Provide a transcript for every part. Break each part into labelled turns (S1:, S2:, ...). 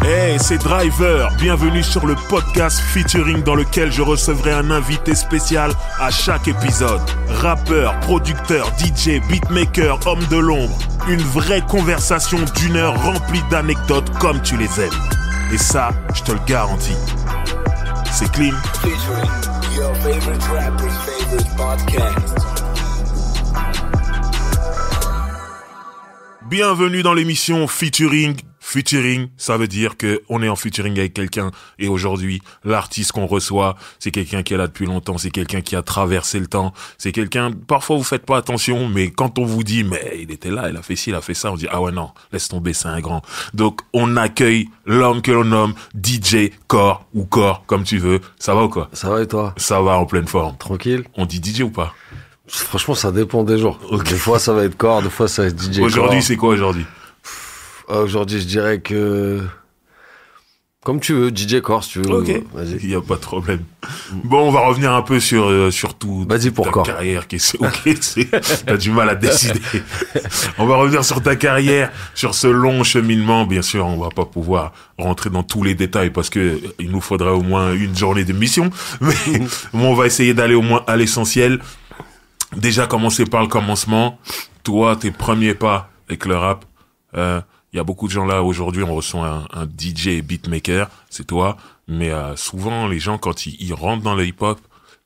S1: Hey, c'est Driver, bienvenue sur le podcast featuring dans lequel je recevrai un invité spécial à chaque épisode. Rappeur, producteur, DJ, beatmaker, homme de l'ombre. Une vraie conversation d'1 heure remplie d'anecdotes comme tu les aimes. Et ça, je te le garantis. C'est clean.
S2: Featuring your favorite rapper's favorite podcast.
S1: Bienvenue dans l'émission Featuring. Featuring, ça veut dire que on est en featuring avec quelqu'un. Et aujourd'hui, l'artiste qu'on reçoit, c'est quelqu'un qui est là depuis longtemps. C'est quelqu'un qui a traversé le temps. C'est quelqu'un, parfois vous faites pas attention, mais quand on vous dit, mais il était là, il a fait ci, il a fait ça, on dit, ah ouais non, laisse tomber, c'est un grand. Donc, on accueille l'homme que l'on nomme DJ Core, ou Core, comme tu veux. Ça va ou quoi?
S3: Ça va et toi?
S1: Ça va, en pleine forme.
S3: Tranquille?
S1: On dit DJ ou pas?
S3: Franchement, ça dépend des jours.
S1: Okay.
S3: Des fois, ça va être Core, des fois, ça va être DJ
S1: Aujourd'hui,
S3: Core.
S1: c'est quoi aujourd'hui?
S3: Aujourd'hui, je dirais que... Comme tu veux, DJ Core, si tu veux.
S1: Ok,
S3: Vas-y.
S1: il n'y a pas de problème. Bon, on va revenir un peu sur tout
S3: Vas-y pour
S1: ta
S3: Core.
S1: carrière. T'as du mal à décider. On va revenir sur ta carrière, sur ce long cheminement. Bien sûr, on va pas pouvoir rentrer dans tous les détails parce que il nous faudrait au moins une journée d'émission. Mais on va essayer d'aller au moins à l'essentiel. Déjà, commencer par le commencement. Toi, tes premiers pas avec le rap. Il y a beaucoup de gens là aujourd'hui, on reçoit un DJ et beatmaker, c'est toi, mais souvent les gens quand ils rentrent dans le hip-hop,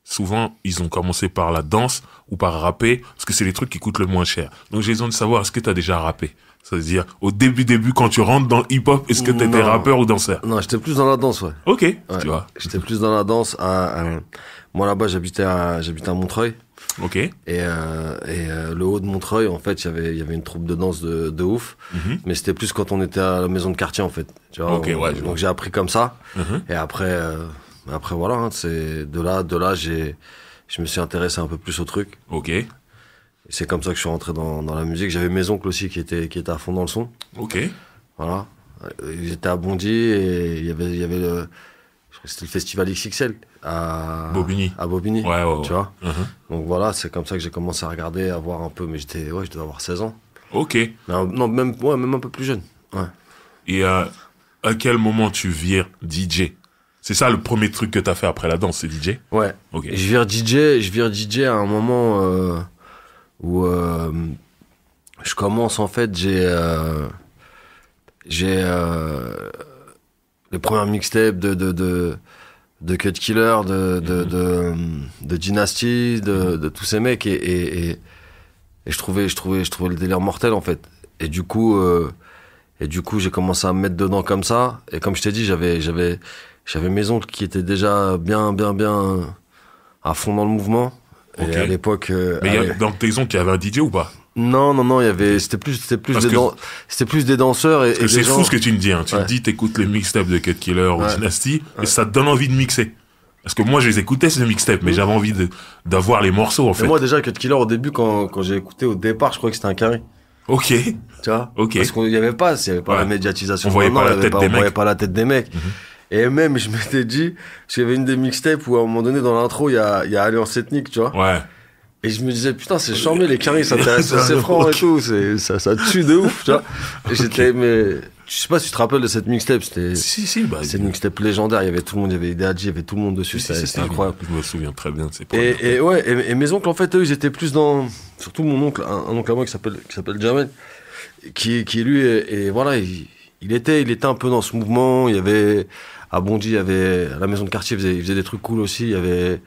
S1: souvent ils ont commencé par la danse ou par rapper, parce que c'est les trucs qui coûtent le moins cher. Donc j'ai besoin de savoir, est-ce que t'as déjà rappé? C'est-à-dire, au début, quand tu rentres dans le hip-hop, est-ce que t'étais rappeur ou danseur?
S3: Non, j'étais plus dans la danse, ouais.
S1: Ok,
S3: Ouais,
S1: tu vois.
S3: j'étais plus dans la danse. Moi, là-bas, j'habitais à Montreuil.
S1: Ok.
S3: Et le haut de Montreuil, en fait, il y avait une troupe de danse de ouf.
S1: Mhm.
S3: Mais c'était plus quand on était à la maison de quartier, en fait. Tu vois,
S1: Ok, ouais, je vois.
S3: donc j'ai appris comme ça.
S1: Mhm.
S3: Et après voilà, hein, c'est de là, je me suis intéressé un peu plus au truc.
S1: Ok.
S3: Et c'est comme ça que je suis rentré dans la musique. J'avais mes oncles aussi qui étaient à fond dans le son.
S1: Ok.
S3: Voilà. Ils étaient à Bondy et il y avait je crois que c'était le festival XXL à
S1: Bobigny.
S3: À Bobigny.
S1: Ouais.
S3: Tu vois.
S1: Mhm.
S3: Donc voilà, c'est comme ça que j'ai commencé à regarder, à voir un peu. Mais je devais avoir 16 ans.
S1: Ok.
S3: Non, même un peu plus jeune. Ouais.
S1: Et à quel moment tu vires DJ? C'est ça le premier truc que t'as fait après la danse, c'est DJ?
S3: Ouais.
S1: Ok.
S3: Et je vire DJ à un moment où je commence, en fait, j'ai les premières mixtapes de Cut Killer, de Dynasty, de tous ces mecs et je trouvais le délire mortel, en fait. Et du coup, j'ai commencé à me mettre dedans comme ça. Et comme je t'ai dit, j'avais mes oncles qui étaient déjà bien à fond dans le mouvement.
S1: Ok.
S3: Et à l'époque,
S1: Mais dans tes oncles, il y avait un DJ ou pas?
S3: non, c'était plus des danseurs et
S1: Parce que c'est
S3: des gens...
S1: fou ce que tu me dis, hein. Tu
S3: Ouais.
S1: me dis, t'écoutes les mixtapes de Cut Killer ou
S3: Ouais.
S1: Dynasty, et ça te donne envie de mixer. Parce que moi, je les écoutais, ces mixtapes, mais j'avais envie d'avoir les morceaux, en fait.
S3: Et moi, déjà, Cut Killer, au début, quand j'ai écouté au départ, je croyais que c'était un carré.
S1: Ok.
S3: Tu vois?
S1: Ok.
S3: Parce qu'il n'y avait pas
S1: Ouais.
S3: la médiatisation.
S1: On voyait pas la tête des
S3: on
S1: mecs.
S3: voyait pas la tête des mecs. Et même, je m'étais dit, parce qu'il y avait une des mixtapes où, à un moment donné, dans l'intro, il y a Alliance Ethnique, tu vois.
S1: Ouais.
S3: Et je me disais, putain, c'est charmé, les carrés, ça intéresse assez franc et tout, ça tue de ouf, tu vois. Et j'étais, mais, je sais pas si tu te rappelles de cette mixtape, c'était
S1: Bah,
S3: une mixtape légendaire, il y avait tout le monde, il y avait Ideaji, il y avait tout le monde dessus, c'était incroyable.
S1: Je me souviens très bien de ces
S3: Et mes oncles, en fait, eux, ils étaient plus dans, surtout mon oncle, un oncle à moi qui s'appelle Jamel, qui lui, et voilà, il était un peu dans ce mouvement, il y avait, à Bondy, il y avait, à la maison de quartier, il faisait des trucs cool aussi, il y avait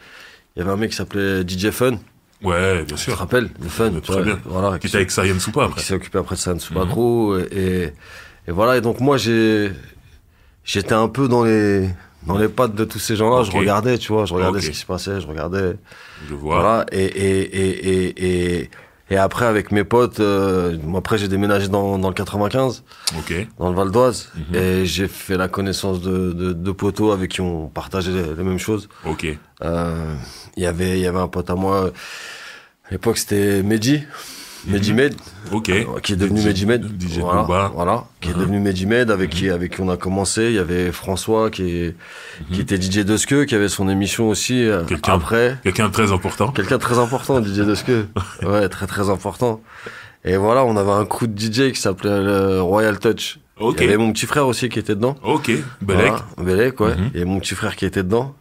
S3: un mec qui s'appelait DJ Fun.
S1: Ouais, bien
S3: Tu te
S1: sûr.
S3: rappelles, le Fun,
S1: Très bien.
S3: voilà,
S1: Qui était avec Sayan Soupa après.
S3: qui s'est occupé après de San Subagro, et voilà, et donc moi j'étais un peu dans les pattes de tous ces gens-là,
S1: Ok.
S3: je regardais, tu vois,
S1: Ok.
S3: ce qui se passait, je regardais,
S1: Je vois.
S3: voilà, et après avec mes potes, moi après j'ai déménagé dans le 95,
S1: Ok.
S3: dans le Val d'Oise, et j'ai fait la connaissance de potos avec qui on partageait les mêmes choses.
S1: Ok.
S3: Il y avait un pote à moi, à l'époque c'était Mehdi Med,
S1: Ok.
S3: qui est devenu Mehdi Med,
S1: DJ Booba.
S3: voilà, qui est devenu Mehdi Med, avec qui on a commencé. Il y avait François qui était DJ de Ske, qui avait son émission aussi après.
S1: Quelqu'un de très important.
S3: Quelqu'un de très important, DJ de Ske. Ouais, très très important. Et voilà, on avait un crew de DJ qui s'appelait le Royal Touch.
S1: Ok.
S3: Il y avait mon petit frère aussi qui était dedans.
S1: Ok, Belek.
S3: Voilà, Belek, ouais.
S1: Mhm.
S3: Et mon petit frère qui était dedans.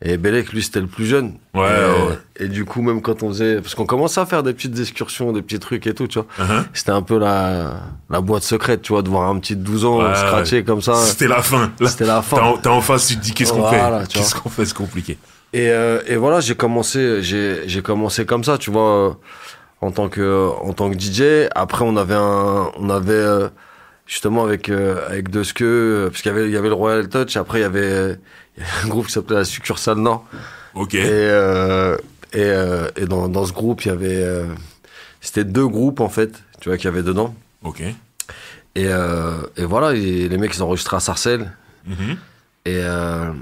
S3: Et Belek, lui, c'était le plus jeune.
S1: Ouais,
S3: et,
S1: ouais.
S3: et du coup, même quand on faisait... Parce qu'on commençait à faire des petites excursions, des petits trucs et tout, tu vois.
S1: Uh-huh.
S3: C'était un peu la boîte secrète, tu vois, de voir un petit de 12 ans
S1: Ouais,
S3: scratcher comme ça.
S1: C'était la fin. Là,
S3: C'était la fin.
S1: T'es en face, tu te dis qu'est-ce qu'on
S3: Voilà,
S1: fait?
S3: tu vois.
S1: Qu'est-ce qu'on fait? C'est compliqué.
S3: Et voilà, j'ai commencé comme ça, tu vois, en tant que DJ. Après, on avait justement avec Deske, parce qu'il y avait le Royal Touch. Après, il y avait un groupe qui s'appelait la Succursale Nord.
S1: Ok.
S3: Et dans ce groupe, il y avait, c'était 2 groupes en fait, tu vois, qu'il y avait dedans.
S1: Ok.
S3: Et voilà, les mecs ils enregistraient à Sarcelles.
S1: Mhm.
S3: Et à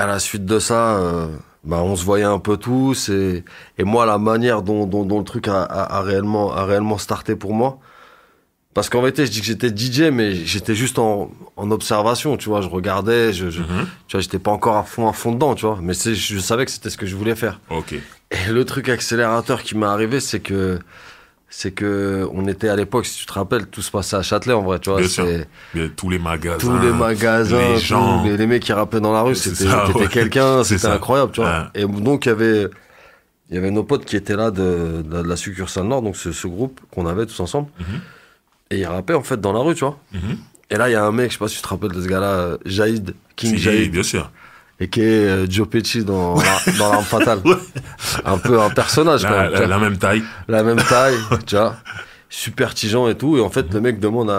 S3: la suite de ça, bah, on se voyait un peu tous. Et moi, la manière dont le truc a réellement starté pour moi. Parce qu'en vérité, je dis que j'étais DJ, mais j'étais juste en observation, tu vois. Je regardais, tu vois, j'étais pas encore à fond dedans, tu vois. Mais je savais que c'était ce que je voulais faire.
S1: Ok.
S3: Et le truc accélérateur qui m'est arrivé, c'est que on était à l'époque, si tu te rappelles, tout se passait à Châtelet, en vrai, tu vois.
S1: Bien sûr.
S3: C'est
S1: Il y a tous les magasins.
S3: tous les magasins,
S1: les
S3: tous
S1: gens.
S3: les mecs qui rappaient dans la rue,
S1: C'est
S3: c'était
S1: ça,
S3: t'étais
S1: ouais.
S3: quelqu'un,
S1: C'est
S3: c'était
S1: ça.
S3: incroyable, tu vois.
S1: Ouais.
S3: Et donc, il y avait nos potes qui étaient là de la Succursale Nord, donc ce groupe qu'on avait tous ensemble.
S1: Mhm.
S3: Et ils rappaient, en fait, dans la rue, tu vois.
S1: Mhm.
S3: Et là, il y a un mec, je sais pas si tu te rappelles de ce gars-là, Jaïd, King
S1: Si,
S3: Jaïd,
S1: bien sûr.
S3: et qui est Joe Pesci dans L'Arme Fatale.
S1: Ouais.
S3: Un peu un personnage, quand même. tu vois.
S1: La même taille.
S3: La même taille, tu vois. Super tigeant et tout. Et en fait, le mec demande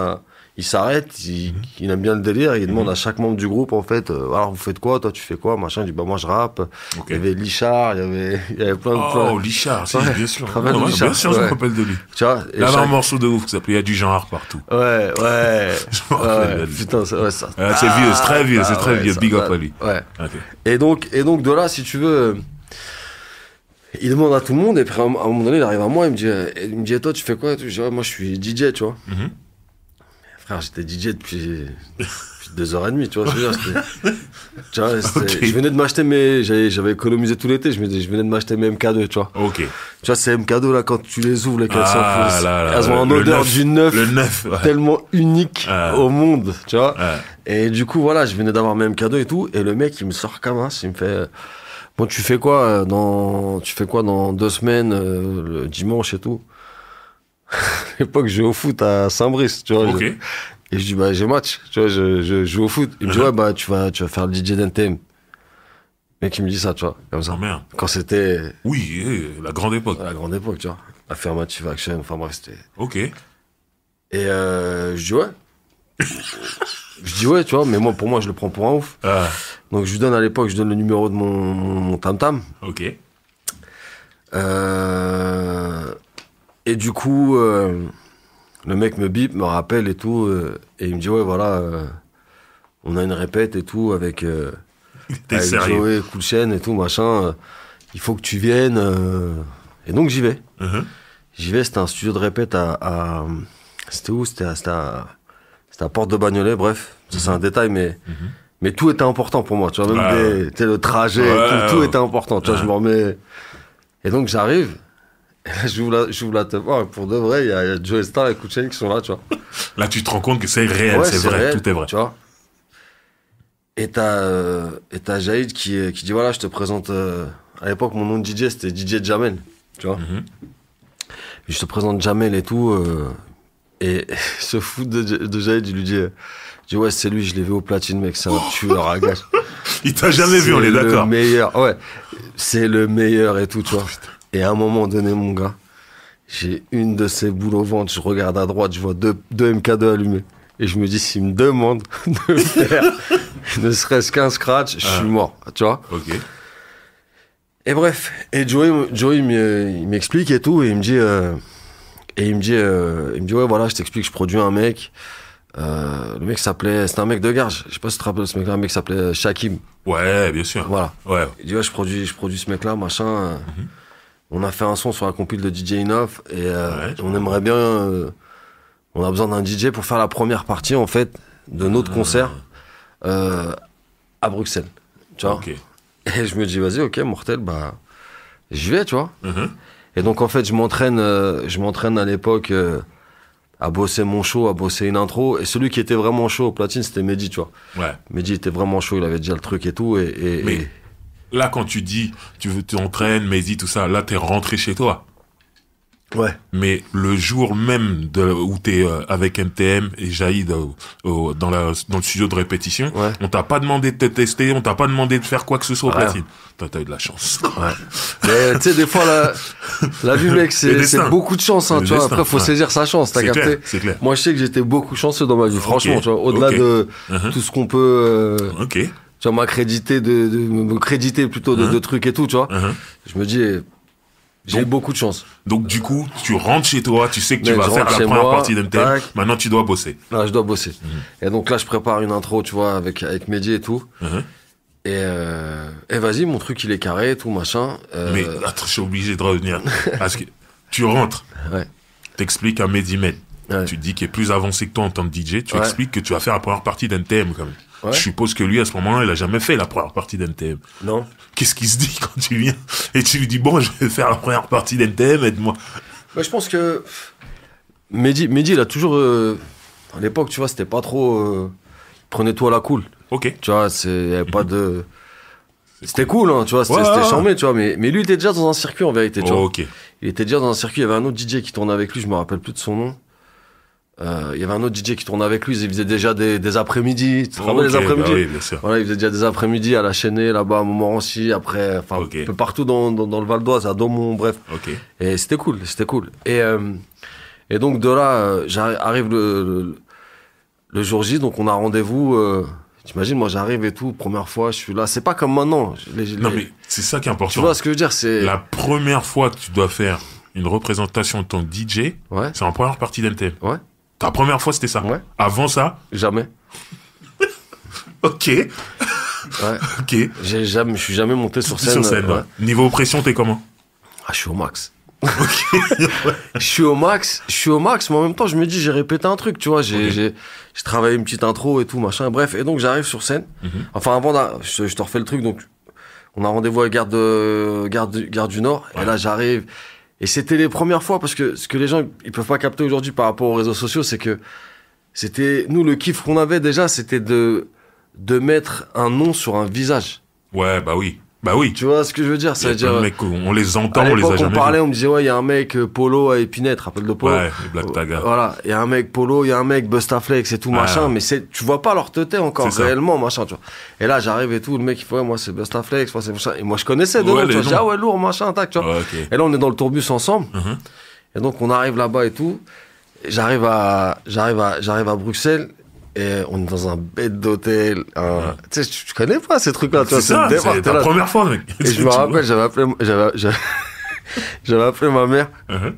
S3: il s'arrête, il aime bien le délire, il demande à chaque membre du groupe, en fait, alors vous faites quoi, toi tu fais quoi, machin, il dit bah moi je rappe.
S1: Ok.
S3: Il y avait Lichard, il y avait plein de
S1: Oh, Lichard, si,
S3: Ouais,
S1: bien sûr.
S3: tu te rappelles de
S1: Ouais,
S3: Lichard,
S1: bien sûr, je me
S3: ouais.
S1: rappelle de lui.
S3: Tu vois, et
S1: Il avait un
S3: chaque-
S1: morceau de ouf qui s'appelait Il y a du genre partout.
S3: Ouais, ouais.
S1: Je me rappelle de lui.
S3: Putain, ça.
S1: Ah, c'est vieux, c'est très vieux, c'est très
S3: ouais,
S1: vieux.
S3: ça
S1: Big up
S3: date.
S1: à lui.
S3: Ouais.
S1: Ok.
S3: Et donc de là, si tu veux, il demande à tout le monde, et puis à un moment donné, il arrive à moi, il me dit, et toi, tu fais quoi? Je dis, ouais, moi, je suis DJ, tu vois.
S1: Mhm.
S3: Frère, j'étais DJ depuis 2h30, tu vois. Tu vois,
S1: Ok.
S3: je venais de m'acheter j'avais économisé tout l'été, je venais de m'acheter mes MK2, tu vois.
S1: Ok.
S3: Tu vois, ces MK2 là, quand tu les ouvres, les 400
S1: Ah
S3: pouces,
S1: là là,
S3: elles ont un
S1: le
S3: odeur
S1: neuf.
S3: du neuf,
S1: Le neuf. Ouais.
S3: tellement unique
S1: Ah.
S3: au monde, tu vois.
S1: Ouais.
S3: Et du coup, voilà, je venais d'avoir mes MK2 et tout, et le mec, il me sort comme ça, il me fait, bon, tu fais quoi dans 2 semaines, le dimanche et tout. À l'époque, je jouais au foot à Saint-Brice, tu vois.
S1: Ok.
S3: Et je dis, bah, j'ai match, tu vois, je joue au foot. Il me dit, ouais, bah, tu vas faire le DJ d'NTM. Le mec, il me dit ça, tu vois, comme ça.
S1: Oh merde.
S3: Quand c'était
S1: Oui, la grande époque.
S3: à la grande époque, tu vois. Affirmative Action, enfin bref, c'était.
S1: Ok.
S3: Et je dis, ouais. Je dis, ouais, tu vois, mais moi, pour moi, je le prends pour un ouf.
S1: Ah,
S3: Donc, je lui donne le numéro de mon tam-tam.
S1: ok.
S3: Et du coup, le mec me bip, me rappelle et tout, et il me dit, ouais, voilà, on a une répète et tout avec
S1: T'es sérieux.
S3: Joey, Cool Chain et tout, machin. Il faut que tu viennes. Et donc, j'y vais.
S1: Mhm.
S3: J'y vais, c'était un studio de répète c'était où? C'était à Porte de Bagnolet, bref. Ça, c'est un détail, mais tout était important pour moi, tu vois, même
S1: Ouais.
S3: tu sais, le trajet,
S1: Ouais,
S3: tout
S1: ouais.
S3: était important, tu vois, je me remets. Et donc, j'arrive, et là, j'ouvre la teuf. Oh, pour de vrai, il y a Joe Star et Cool Chain qui sont là, tu vois.
S1: Là, tu te rends compte que c'est réel,
S3: Ouais,
S1: c'est vrai,
S3: réel,
S1: tout est vrai.
S3: tu vois. Et t'as Jaïd qui dit, voilà, je te présente, à l'époque, mon nom de DJ, c'était DJ Jamel, tu vois.
S1: Mhm.
S3: Je te présente Jamel et tout, et ce fou de Jaïd, il lui dit, ouais, c'est lui, je l'ai vu au platine, mec, c'est un tueur à gages.
S1: Il t'a jamais vu, on est
S3: C'est
S1: d'accord.
S3: le meilleur, ouais. C'est le meilleur et tout, tu vois. Et à un moment donné, mon gars, j'ai une de ces boules au ventre, je regarde à droite, je vois deux MK2 allumés. Et je me dis, s'il me demande de faire ne serait-ce qu'un scratch, je suis mort, tu vois.
S1: Ok.
S3: Et bref, et Joey il m'explique et tout, et il me dit, ouais, voilà, je t'explique, je produis un mec. Le mec c'était un mec de Garges. Je sais pas si tu te rappelles ce mec-là, un mec qui s'appelait Shakim.
S1: Ouais, bien sûr.
S3: Voilà.
S1: Ouais.
S3: Il dit, ouais, je produis ce mec-là, machin. On a fait un son sur la compile de DJ Inoff, et on aimerait bien, on a besoin d'un DJ pour faire la première partie, en fait, de notre concert, à Bruxelles. Tu vois.
S1: Ok.
S3: Et je me dis, vas-y, ok, mortel, bah, j'y vais, tu vois.
S1: Mhm.
S3: Et donc, en fait, je m'entraîne à l'époque à bosser mon show, à bosser une intro. Et celui qui était vraiment chaud au platine, c'était Mehdi, tu vois.
S1: Ouais.
S3: Mehdi était vraiment chaud, il avait déjà le truc et tout.
S1: Mais là, quand tu dis, tu t'entraînes, Mehdi, tout ça, là, t'es rentré chez toi.
S3: Ouais.
S1: Mais le jour même où t'es avec NTM et Jaïd dans le studio de répétition,
S3: Ouais.
S1: on t'a pas demandé de te tester, on t'a pas demandé de faire quoi que ce soit au
S3: Ouais.
S1: platine. Toi, t'as eu de la chance.
S3: Ouais. Mais tu sais, des fois, la vie, mec, c'est
S1: destin.
S3: beaucoup de chance, hein,
S1: Le
S3: tu vois.
S1: destin,
S3: Après, faut
S1: ouais.
S3: saisir sa chance, t'as
S1: C'est
S3: capté.
S1: clair, c'est clair.
S3: Moi, je sais que j'étais beaucoup chanceux dans ma vie, franchement, tu vois. Au-delà
S1: ok.
S3: de
S1: Uh-huh.
S3: tout ce qu'on peut,
S1: Ok.
S3: tu vois, m'accréditer me créditer plutôt de trucs et tout, tu vois.
S1: Uh-huh.
S3: Je me dis, j'ai eu beaucoup de chance.
S1: Donc, du coup, tu rentres chez toi, tu sais que tu
S3: Mec,
S1: vas
S3: je
S1: faire
S3: rentre
S1: la
S3: chez
S1: première
S3: moi,
S1: partie d'NTM.
S3: tac.
S1: Maintenant, tu dois bosser.
S3: Là, je dois bosser. Et donc là, je prépare une intro, tu vois, avec Mehdi et tout.
S1: Uh-huh.
S3: Et vas-y, mon truc, il est carré, tout, machin.
S1: Mais attends, je suis obligé de revenir. Parce que tu rentres,
S3: Ouais.
S1: t'expliques à Medimed.
S3: Ouais.
S1: Tu dis qu'il est plus avancé que toi en tant que DJ. Tu
S3: Ouais.
S1: expliques que tu vas faire la première partie d'NTM quand même.
S3: Ouais.
S1: Je suppose que lui, à ce moment-là, il a jamais fait la première partie d'NTM.
S3: Non.
S1: Qu'est-ce qu'il se dit quand tu viens et tu lui dis, bon, je vais faire la première partie d'NTM, aide-moi.
S3: Mais je pense que Mehdi, il a toujours, à l'époque, tu vois, c'était pas trop, prenez tout à la cool.
S1: Ok.
S3: Tu vois, y avait pas de, c'était cool, hein, tu vois, c'était
S1: Ouais.
S3: charmé, tu vois, mais lui, il était déjà dans un circuit, en vérité, tu vois.
S1: Ok.
S3: Il était déjà dans un circuit, il y avait un autre DJ qui tournait avec lui, je me rappelle plus de son nom. Il y avait un autre DJ qui tournait avec lui, il faisait déjà des après-midi, tu te rappelles les
S1: Ok,
S3: après-midi?
S1: bah oui, bien sûr.
S3: Voilà, il faisait déjà des après-midi à la Chaînée, là-bas, à Montmorency, après, enfin,
S1: Ok.
S3: un peu partout dans le Val d'Oise, à Daumont, bref.
S1: Ok.
S3: Et c'était cool, c'était cool. Et donc de là, arrive le jour J, donc on a rendez-vous. T'imagines, moi j'arrive et tout, première fois, je suis là. C'est pas comme maintenant.
S1: Non, mais c'est ça qui est important.
S3: Tu vois ce que je veux dire, c'est...
S1: La première fois que tu dois faire une représentation de ton DJ,
S3: Ouais,
S1: c'est en première partie d'NTM.
S3: ouais,
S1: Ta première fois, c'était ça.
S3: Ouais.
S1: Avant ça,
S3: jamais.
S1: ok.
S3: Ouais.
S1: Ok.
S3: Je suis jamais monté sur scène.
S1: Sur scène,
S3: ouais.
S1: ouais. Niveau pression, t'es comment?
S3: Ah, je suis au max. Je suis au max, mais en même temps, je me dis, j'ai répété un truc, tu vois. J'ai travaillé une petite intro et tout, machin, bref. Et donc, j'arrive sur scène. Enfin, avant, je te refais le truc, donc, on a rendez-vous à Gare du Nord. Et là, j'arrive. Et c'était les premières fois, parce que ce que les gens, ils peuvent pas capter aujourd'hui par rapport aux réseaux sociaux, c'est que nous, le kiff qu'on avait déjà, c'était de mettre un nom sur un visage.
S1: Ouais, bah oui. Bah oui.
S3: Tu vois ce que je veux dire? Ça veut dire.
S1: Les mecs, on les entend,
S3: À
S1: on les a
S3: l'époque,
S1: jamais
S3: on parlait,
S1: vus.
S3: on me disait, ouais, il y a un mec Polo à Épinette, rappelle de Polo?
S1: Ouais, les Black Taga.
S3: Voilà, il y a un mec Polo, il y a un mec Bustaflex et tout, machin, mais tu vois pas leur tête encore
S1: C'est ça.
S3: réellement, machin, tu vois. Et là, j'arrive et tout, le mec, il fait, ouais, moi, c'est Bustaflex, moi, c'est machin. Et moi, je connaissais de
S1: Ouais,
S3: nom, tu
S1: les
S3: vois. Je dis,
S1: noms.
S3: ah ouais, lourd, machin, tac, tu vois.
S1: Ouais, ok.
S3: Et là, on est dans le tourbus ensemble.
S1: Mhm.
S3: Et donc, on arrive là-bas et tout. Et j'arrive à Bruxelles. Et on est dans un bête d'hôtel. Tu sais, tu connais pas ces trucs-là, tu vois.
S1: C'est ça,
S3: le départ,
S1: c'est
S3: t'es
S1: ta
S3: là.
S1: première fois, mec.
S3: Et je me rappelle, j'avais appelé ma mère.
S1: Uh-huh.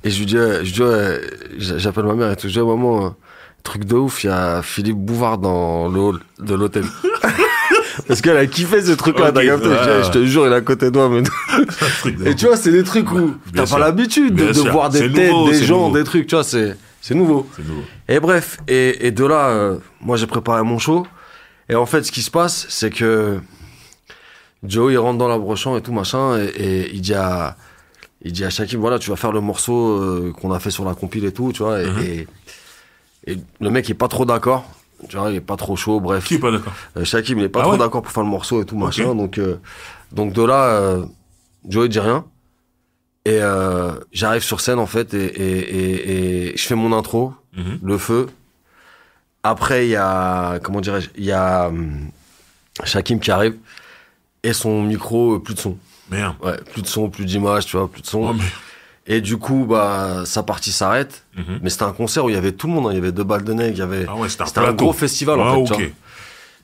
S3: Et je lui dis, j'appelle ma mère et tout. Je dis, maman, truc de ouf, il y a Philippe Bouvard dans le hall de l'hôtel. Parce qu'elle a kiffé ce truc-là,
S1: Ok,
S3: t'as capté?
S1: ouais.
S3: Je te jure, il est à côté de moi. Mais... Et tu vois, c'est des trucs où
S1: Bien
S3: t'as
S1: sûr.
S3: pas l'habitude
S1: Bien
S3: de
S1: sûr.
S3: voir des
S1: C'est
S3: têtes,
S1: nouveau,
S3: des
S1: c'est
S3: gens,
S1: nouveau.
S3: des trucs, tu vois, c'est nouveau.
S1: C'est nouveau.
S3: Et bref, et de là, moi j'ai préparé mon show. Et en fait, ce qui se passe, c'est que Joe, il rentre dans la brochant et tout, machin, et il dit à Shakim, voilà, tu vas faire le morceau qu'on a fait sur la compile et tout, tu vois. Et le mec est pas trop d'accord, tu vois, il est pas trop chaud, bref.
S1: Qui est pas d'accord?
S3: Shakim, il est pas
S1: Ah
S3: trop
S1: ouais
S3: d'accord pour faire le morceau et tout,
S1: Ok.
S3: machin. Donc de là, Joe, il dit rien. Et j'arrive sur scène, en fait, et je fais mon intro,
S1: Mhm.
S3: le feu. Après, il y a, comment dirais-je, il y a Shakim qui arrive, et son micro, plus de son.
S1: Merde.
S3: Ouais, plus de son, plus d'image, tu vois, plus de son.
S1: Oh, mais...
S3: Et du coup, bah, sa partie s'arrête.
S1: Mhm.
S3: Mais c'était un concert où il y avait tout le monde, hein. Il y avait 2 balles de nègre, il y avait...
S1: Ah ouais, c'était un
S3: C'était un
S1: plateau.
S3: gros festival, en
S1: Ah,
S3: fait, tu
S1: ok.
S3: vois.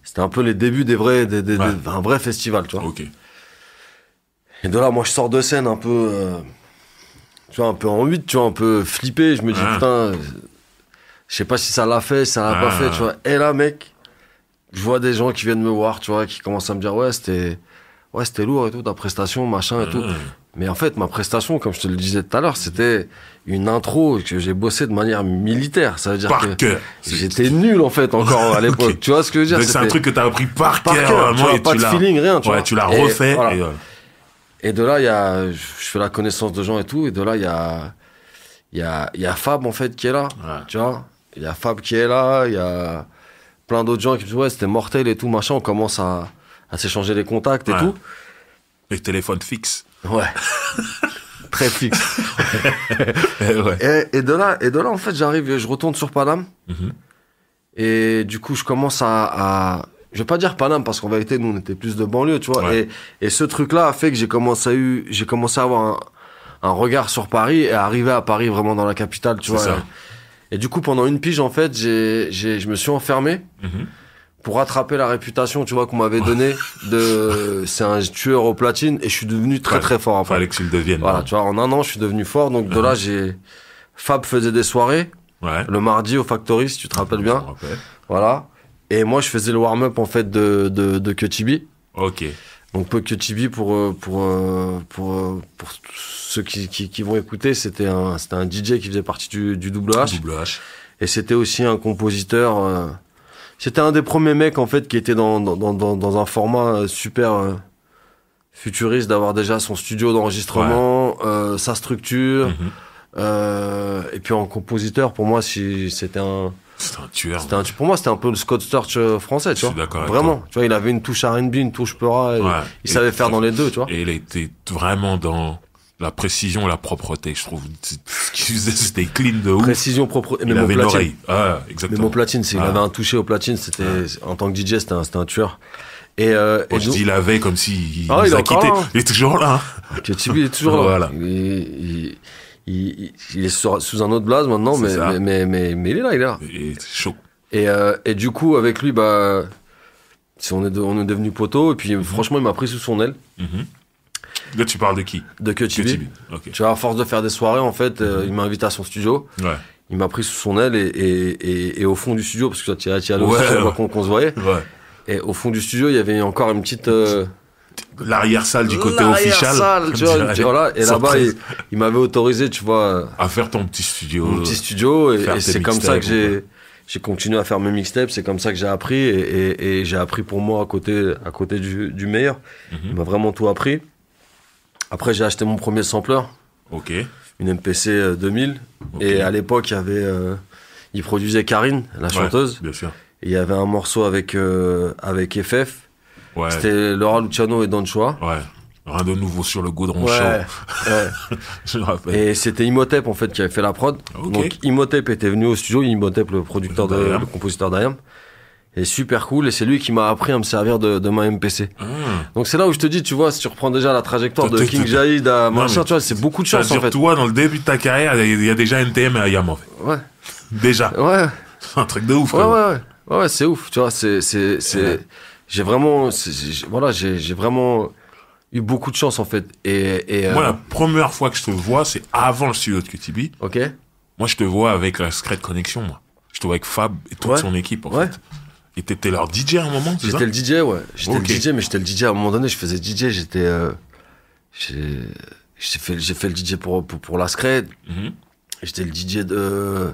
S3: C'était un peu les débuts des vrais,
S1: Ouais.
S3: un vrai festival, tu vois.
S1: Ok.
S3: Et de là, moi, je sors de scène un peu, tu vois, un peu en 8, tu vois, un peu flippé. Je me dis,
S1: Ah.
S3: putain, je sais pas si ça l'a fait, si ça l'a pas
S1: Ah.
S3: fait, tu vois. Et là, mec, je vois des gens qui viennent me voir, tu vois, qui commencent à me dire, ouais, c'était lourd et tout, ta prestation, machin et tout. Mais en fait, ma prestation, comme je te le disais tout à l'heure, c'était une intro que j'ai bossé de manière militaire. Ça veut dire
S1: Par
S3: que
S1: cœur.
S3: j'étais nul, en fait, encore à l'époque.
S1: Ok.
S3: Tu vois ce que je veux dire?
S1: Donc c'est un
S3: C'était
S1: truc que t'as appris par
S3: par
S1: cœur,
S3: cœur, tu
S1: vraiment,
S3: vois,
S1: et
S3: pas
S1: tu
S3: de
S1: l'as...
S3: feeling, rien, tu
S1: Ouais,
S3: vois.
S1: tu l'as
S3: Et
S1: refait,
S3: voilà.
S1: et
S3: Et de là, je fais la connaissance de gens et tout. Et de là, il y a Fab, en fait, qui est là.
S1: Ouais.
S3: Tu vois? Il y a Fab qui est là. Il y a plein d'autres gens qui me disent, ouais, c'était mortel et tout, machin. On commence à s'échanger les contacts et
S1: Ouais.
S3: tout.
S1: Les téléphones fixes.
S3: Ouais. Très fixe.
S1: Ouais.
S3: Et de là, en fait, je retourne sur Paname.
S1: Mhm.
S3: Et du coup, je commence je vais pas dire Paname parce qu'en vérité, nous, on était plus de banlieue, tu vois.
S1: Ouais.
S3: Et ce truc-là a fait que j'ai commencé à avoir un regard sur Paris et à arriver à Paris vraiment dans la capitale, tu
S1: C'est
S3: vois.
S1: ça.
S3: Et du coup, pendant une pige, en fait, je me suis enfermé
S1: Mhm.
S3: pour rattraper la réputation, tu vois, qu'on m'avait donnée c'est un tueur au platine et je suis devenu très,
S1: Ouais.
S3: très fort après.
S1: Fallait que tu le deviennes.
S3: Voilà,
S1: hein.
S3: tu vois, en un an, je suis devenu fort. Donc de là, Fab faisait des soirées
S1: Ouais.
S3: le mardi au Factory, si tu te rappelles
S1: Je
S3: bien.
S1: me rappelle.
S3: Voilà. Et moi, je faisais le warm-up en fait de Kutibi.
S1: Ok.
S3: Donc Kutibi pour ceux qui vont écouter, c'était un DJ qui faisait partie du Double H.
S1: Double H.
S3: Et c'était aussi un compositeur. C'était un des premiers mecs en fait qui était dans un format super futuriste, d'avoir déjà son studio d'enregistrement, sa structure.
S1: Mhm.
S3: Et puis en compositeur, pour moi, c'était un.
S1: C'est un tueur.
S3: Pour moi, c'était un peu le Scott Storch français, tu
S1: Je
S3: vois.
S1: suis d'accord avec
S3: Vraiment. Tu vois, il avait une touche R&B, une touche Peura. Et
S1: Ouais.
S3: il savait faire dans les deux, tu vois.
S1: Et il était vraiment dans la précision et la propreté, je trouve. Ce qu'il faisait, c'était clean de ouf.
S3: Précision propre.
S1: Il avait une oreille. Ah,
S3: Mais
S1: exactement.
S3: mon platine, il
S1: Ah.
S3: avait un touché au platine, en tant que DJ, c'était un tueur. Et
S1: Moi, je
S3: nous-
S1: dis il avait comme s'il
S3: Ah,
S1: nous
S3: il est
S1: a
S3: encore
S1: quittés.
S3: là, hein.
S1: Il est toujours là. Hein.
S3: Kutibi, il est toujours là.
S1: Voilà.
S3: Il est sous un autre blaze maintenant,
S1: C'est ça.
S3: mais il est là, il est là.
S1: Et c'est chaud.
S3: Et du coup, avec lui, on est devenu poteau. Et puis, franchement, il m'a pris sous son aile
S1: Mhm. Là, tu parles de qui?
S3: de Kutibi.
S1: Kutibi. Ok.
S3: Tu vois, à force de faire des soirées, en fait, il m'a invité à son studio.
S1: Ouais.
S3: Il m'a pris sous son aile et au fond du studio, parce que tu y allais
S1: Ouais,
S3: aussi, tu vois
S1: ouais.
S3: qu'on se voyait.
S1: Ouais.
S3: Et au fond du studio, il y avait encore une petite.
S1: L'arrière-salle du côté
S3: l'arrière-salle,
S1: official.
S3: tu vois, voilà. Et là-bas,
S1: Surprise.
S3: il m'avait autorisé, tu vois,
S1: À faire ton petit studio.
S3: mon petit studio.
S1: faire
S3: Et
S1: tes
S3: c'est comme ça que
S1: mixtapes,
S3: j'ai continué à faire mes mixtapes. C'est comme ça que j'ai appris. Et j'ai appris pour moi à côté du meilleur. Il m'a vraiment tout appris. Après, j'ai acheté mon premier sampler,
S1: Ok.
S3: une MPC 2000.
S1: Ok.
S3: Et à l'époque, il produisait Karine, la
S1: Ouais,
S3: chanteuse.
S1: bien sûr.
S3: Et il y avait un morceau avec FF.
S1: Ouais.
S3: C'était Laura Luciano et Don Chua.
S1: Ouais. Rien de nouveau sur le goudron
S3: Ouais,
S1: chaud.
S3: ouais.
S1: Je me rappelle.
S3: Et c'était Imhotep en fait qui avait fait la prod.
S1: Ok.
S3: Donc Imhotep était venu au studio, Imhotep le producteur
S1: D'Ayam.
S3: le compositeur d'Ayam. Et super cool, et c'est lui qui m'a appris à me servir de ma MPC.
S1: Ah.
S3: Donc c'est là où je te dis, tu vois, si tu reprends déjà la trajectoire de
S1: Toi,
S3: King
S1: t'es-
S3: Jaïd à
S1: Non,
S3: machin,
S1: mais
S3: tu vois, c'est beaucoup de chance en
S1: C'est-à-dire,
S3: fait.
S1: toi, dans le début de ta carrière, il y a déjà NTM et Ayam, en fait.
S3: Ouais,
S1: Déjà.
S3: ouais,
S1: C'est un truc de ouf,
S3: ouais,
S1: quoi.
S3: ouais, c'est ouf, tu vois, j'ai vraiment, j'ai vraiment eu beaucoup de chance en fait. Et
S1: Moi, la première fois que je te vois, c'est avant le studio de Kutibi.
S3: ok,
S1: Moi, je te vois avec la Secret Connection, moi. Je te vois avec Fab et toute
S3: Ouais.
S1: son équipe, en
S3: Ouais.
S1: fait. Et t'étais leur DJ à un moment, c'est ça?
S3: j'étais le DJ, ouais. J'étais
S1: Ok.
S3: le DJ, mais j'étais le DJ à un moment donné, je faisais DJ, j'ai fait le DJ pour la Scred.
S1: Mhm.
S3: J'étais le DJ de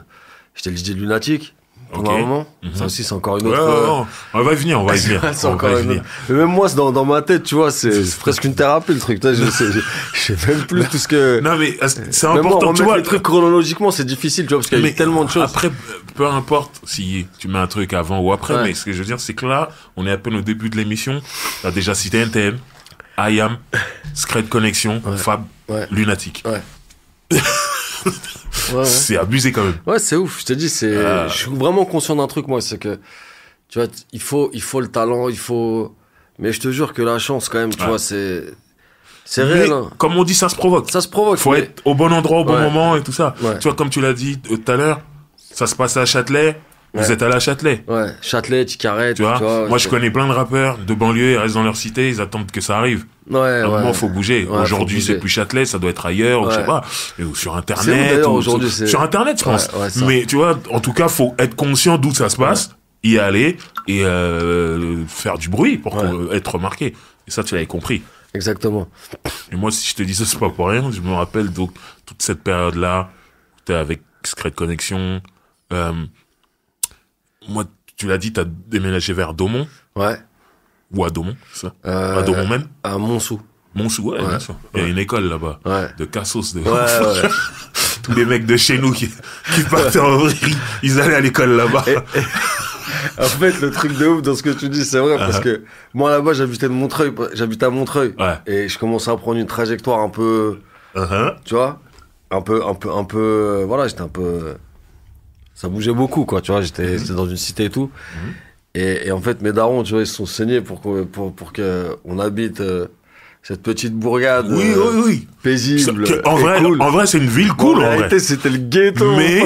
S3: Lunatic. Pendant
S1: Ok.
S3: un moment.
S1: Mhm.
S3: Ça aussi, c'est encore une
S1: Ouais,
S3: autre.
S1: ouais, ouais. On va y venir, on va y venir.
S3: C'est
S1: On
S3: encore
S1: va y
S3: une
S1: venir.
S3: autre. Mais même moi, c'est dans ma tête, tu vois, c'est presque une thérapie le truc. Je sais même plus tout ce que.
S1: Non, mais c'est
S3: Même moi,
S1: important, tu
S3: remettre
S1: vois.
S3: les trucs chronologiquement, c'est difficile, tu vois, parce qu'il y a
S1: Mais
S3: eu tellement de choses.
S1: Après, peu importe si tu mets un truc avant ou après,
S3: Ouais.
S1: mais ce que je veux dire, c'est que là, on est à peine au début de l'émission. T'as déjà cité NTM, IAM, Secret Connection,
S3: Ouais.
S1: Fab,
S3: Ouais.
S1: Lunatic.
S3: Ouais. Ouais.
S1: C'est abusé quand même.
S3: Ouais, c'est ouf. Je te dis, je suis vraiment conscient d'un truc, moi, c'est que, tu vois, il faut le talent, mais je te jure que la chance, quand même, tu
S1: Ouais.
S3: vois, c'est
S1: Mais,
S3: réel, hein.
S1: comme on dit, ça se provoque.
S3: Ça se provoque.
S1: Faut
S3: mais-
S1: être au bon endroit au bon
S3: Ouais.
S1: moment et tout ça.
S3: Ouais.
S1: Tu vois, comme tu l'as dit tout à l'heure, ça se passe à Châtelet. Vous
S3: Ouais.
S1: êtes allé à Châtelet.
S3: Ouais, Châtelet, Ticaret,
S1: Tu vois, moi je connais plein de rappeurs de banlieue, ils restent dans leur cité, ils attendent que ça arrive.
S3: Ouais,
S1: À un
S3: ouais.
S1: moment, faut bouger.
S3: Ouais,
S1: Aujourd'hui,
S3: faut bouger.
S1: c'est plus Châtelet, ça doit être ailleurs, ou je sais
S3: Ouais.
S1: pas, ou sur
S3: C'est où,
S1: Internet.
S3: d'ailleurs,
S1: ou
S3: aujourd'hui, c'est-
S1: sur Internet, je pense.
S3: Ouais, ça.
S1: Mais tu vois, en tout cas, faut être conscient d'où ça se passe, y aller et faire du bruit pour être remarqué. Et ça, tu l'avais compris.
S3: Exactement.
S1: Et moi, si je te dis ça, c'est pas pour rien. Je me rappelle donc toute cette période-là, où t'es avec Secret Connection. Moi, tu l'as dit, t'as déménagé vers Daumont
S3: Ouais.
S1: ou à Daumont, c'est ça? À Daumont même.
S3: À Montsou.
S1: Montsou, ouais, bien sûr. Il y a une école là-bas.
S3: Ouais.
S1: De cassos, de
S3: Ouais.
S1: tous les mecs de chez nous qui partaient en vrille, ils allaient à l'école là-bas.
S3: En fait, le truc de ouf dans ce que tu dis, c'est vrai, parce que moi là-bas, j'habitais à Montreuil,
S1: Ouais.
S3: et je commençais à prendre une trajectoire un peu, tu vois, voilà, j'étais un peu, ça bougeait beaucoup, quoi, tu vois, j'étais dans une cité et tout, et en fait, mes darons, tu vois, ils se sont saignés pour qu'on habite cette petite bourgade
S1: Oui.
S3: paisible,
S1: En
S3: et cool.
S1: vrai, c'est une ville cool,
S3: En
S1: en
S3: réalité,
S1: vrai.
S3: c'était le ghetto.
S1: Mais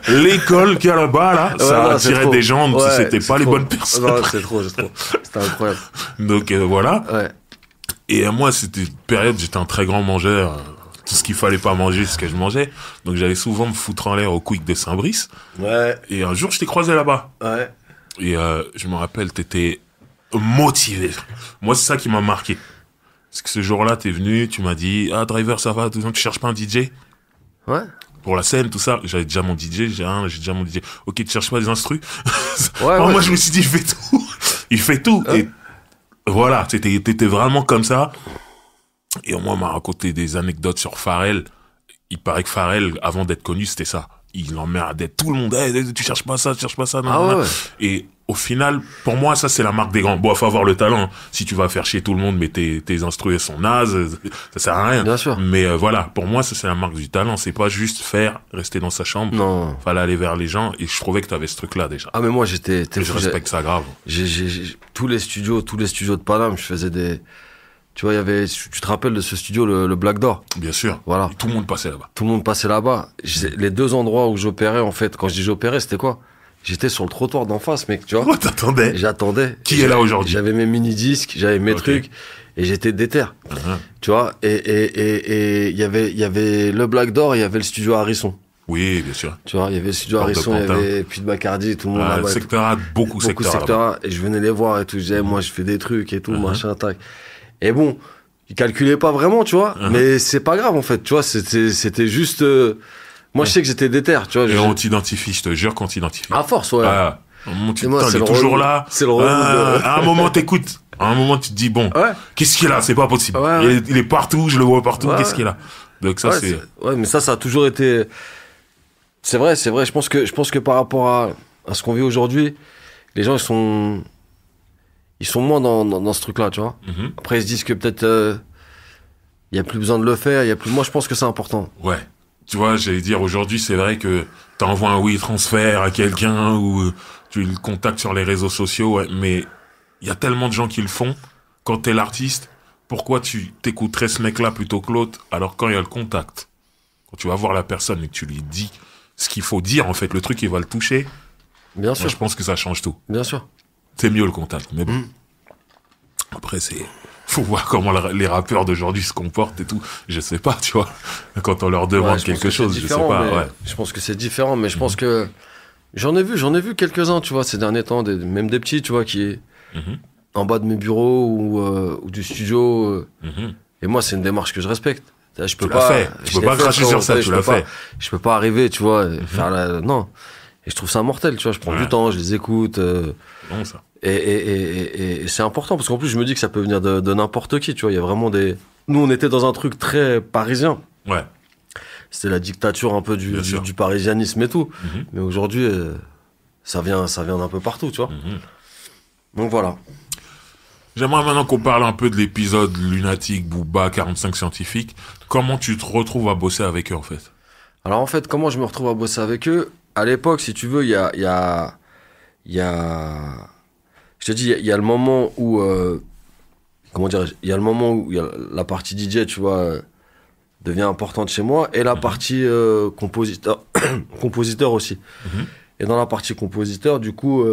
S1: l'école qu'il y a là-bas, là, ça
S3: non, c'est
S1: attirait
S3: trop.
S1: des gens,
S3: Ouais,
S1: c'était
S3: c'est
S1: pas les
S3: trop.
S1: bonnes personnes.
S3: Non, c'est trop. C'était incroyable.
S1: Donc voilà.
S3: Ouais.
S1: Et moi, c'était une période, j'étais un très grand mangeur. Tout ce qu'il fallait pas manger, c'est ce que je mangeais. Donc j'allais souvent me foutre en l'air au Quick de Saint-Brice.
S3: Ouais.
S1: Et un jour, je t'ai croisé là-bas.
S3: Ouais.
S1: Et je me rappelle, t'étais motivé. Moi, c'est ça qui m'a marqué. Parce que ce jour-là, t'es venu, tu m'as dit, ah, Driver, ça va, tu cherches pas un DJ?
S3: Ouais.
S1: Pour la scène, tout ça. J'avais déjà mon DJ, j'ai déjà mon DJ. Ok, tu cherches pas des instrus?
S3: Ouais,
S1: Alors,
S3: ouais.
S1: moi, je me suis dit, il fait tout. Il fait tout. Et voilà, t'étais vraiment comme ça. Et moi, on m'a raconté des anecdotes sur Pharrell. Il paraît que Pharrell, avant d'être connu, c'était ça. Il emmerdait tout le monde. Hey, tu cherches pas ça, non,
S3: Ah
S1: non.
S3: ouais.
S1: Et au final, pour moi, ça, c'est la marque des grands. Bon, faut avoir le talent. Si tu vas faire chier tout le monde, mais tes instrus sont nazes, ça sert à rien.
S3: Bien sûr.
S1: Mais voilà, pour moi, ça, c'est la marque du talent. C'est pas juste rester dans sa chambre.
S3: Non.
S1: Fallait aller vers les gens. Et je trouvais que t'avais ce truc-là, déjà.
S3: Ah, mais moi, j'étais.
S1: Et je respecte ça grave.
S3: Tous les studios de Paname, je faisais des. Tu vois, il y avait. Tu te rappelles de ce studio, le Black Door?
S1: Bien sûr.
S3: Voilà.
S1: Et tout le monde passait là-bas.
S3: Tout le monde passait là-bas. Les deux endroits où j'opérais, en fait, quand je dis j'opérais, c'était quoi? J'étais sur le trottoir d'en face, mec, tu vois.
S1: Oh, t'attendais.
S3: J'attendais.
S1: Qui est là aujourd'hui?
S3: J'avais mes mini-disques, j'avais mes
S1: Ok.
S3: trucs, et j'étais déter. Tu vois, et il y avait le Black Door, il y avait le studio Harrison.
S1: Oui, bien sûr.
S3: Tu vois, il y avait le studio
S1: Porte de
S3: Harrison, il y
S1: Pantin.
S3: avait Puy de Bacardi, tout le monde
S1: Ah,
S3: là-bas.
S1: secteur A, beaucoup secteur A.
S3: secteur A, et je venais les voir et tout. Je disais, moi, je fais des trucs et tout, machin, tac. Et bon, ils calculaient pas vraiment, tu vois, mais c'est pas grave, en fait, tu vois, c'était juste. Moi, je sais que j'étais déter, tu vois.
S1: Et on t'identifie, je te jure qu'on t'identifie.
S3: À force, ouais.
S1: Ah, à un moment,
S3: Et moi,
S1: putain,
S3: c'est
S1: il est
S3: le
S1: toujours
S3: relou.
S1: là.
S3: C'est le relou de-
S1: À un moment, t'écoutes. À un moment, tu te dis, bon,
S3: Ouais.
S1: qu'est-ce qu'il a? C'est pas possible.
S3: Ouais,
S1: Il est partout, je le vois partout,
S3: Ouais.
S1: qu'est-ce qu'il a? Donc ça,
S3: Ouais,
S1: c'est...
S3: ouais, mais ça a toujours été. C'est vrai. Je pense que par rapport à ce qu'on vit aujourd'hui, les gens, ils sont moins dans ce truc-là, tu vois.
S1: Mhm.
S3: Après, ils se disent que peut-être, il y a plus besoin de le faire, moi, je pense que c'est important.
S1: Ouais. Tu vois, j'allais dire, aujourd'hui, c'est vrai que t'envoies un WeTransfer à quelqu'un ou tu le contactes sur les réseaux sociaux, ouais, mais il y a tellement de gens qui le font. Quand t'es l'artiste, pourquoi tu t'écouterais ce mec-là plutôt que l'autre? Alors quand il y a le contact, quand tu vas voir la personne et que tu lui dis ce qu'il faut dire, en fait, le truc, il va le toucher,
S3: Bien
S1: moi,
S3: sûr,
S1: je pense que ça change tout.
S3: bien sûr.
S1: C'est mieux le contact, mais bon. Après, faut voir comment les rappeurs d'aujourd'hui se comportent et tout. Je sais pas, tu vois. Quand on leur demande
S3: Ouais, je pense
S1: quelque
S3: que c'est
S1: chose, je sais
S3: différent,
S1: pas,
S3: mais-
S1: ouais.
S3: Je pense que c'est différent, mais je pense que j'en ai vu quelques-uns, tu vois, ces derniers temps, même des petits, tu vois, qui
S1: Mhm.
S3: en bas de mes bureaux ou du studio.
S1: Mhm.
S3: Et moi, c'est une démarche que je respecte. Je peux
S1: Tu l'as
S3: pas.
S1: fait. Tu
S3: je
S1: peux
S3: l'ai
S1: pas
S3: fait,
S1: cracher
S3: frérot,
S1: sur ça,
S3: je
S1: tu
S3: peux
S1: l'as
S3: pas-
S1: fait.
S3: Je peux pas arriver, tu vois, faire la. Non. Et je trouve ça mortel, tu vois. Je prends
S1: Ouais.
S3: du temps, je les écoute.
S1: Non, ça.
S3: Et c'est important parce qu'en plus, je me dis que ça peut venir de n'importe qui, tu vois. Il y a vraiment des. Nous, on était dans un truc très parisien.
S1: Ouais.
S3: C'était la dictature un peu
S1: Bien sûr.
S3: du parisianisme et tout.
S1: Mhm.
S3: Mais aujourd'hui, ça vient d'un peu partout, tu vois.
S1: Mhm.
S3: Donc voilà.
S1: J'aimerais maintenant qu'on parle un peu de l'épisode Lunatique, Booba, 45 scientifiques. Comment tu te retrouves à bosser avec eux, en fait?
S3: Alors en fait, comment je me retrouve à bosser avec eux? À l'époque, si tu veux, il y a... Je te dis, il y a le moment où... comment dirais-je? Il y a le moment où il y a la partie DJ, tu vois, devient importante chez moi, et la partie compositeur, compositeur aussi.
S1: Mhm.
S3: Et dans la partie compositeur, du coup,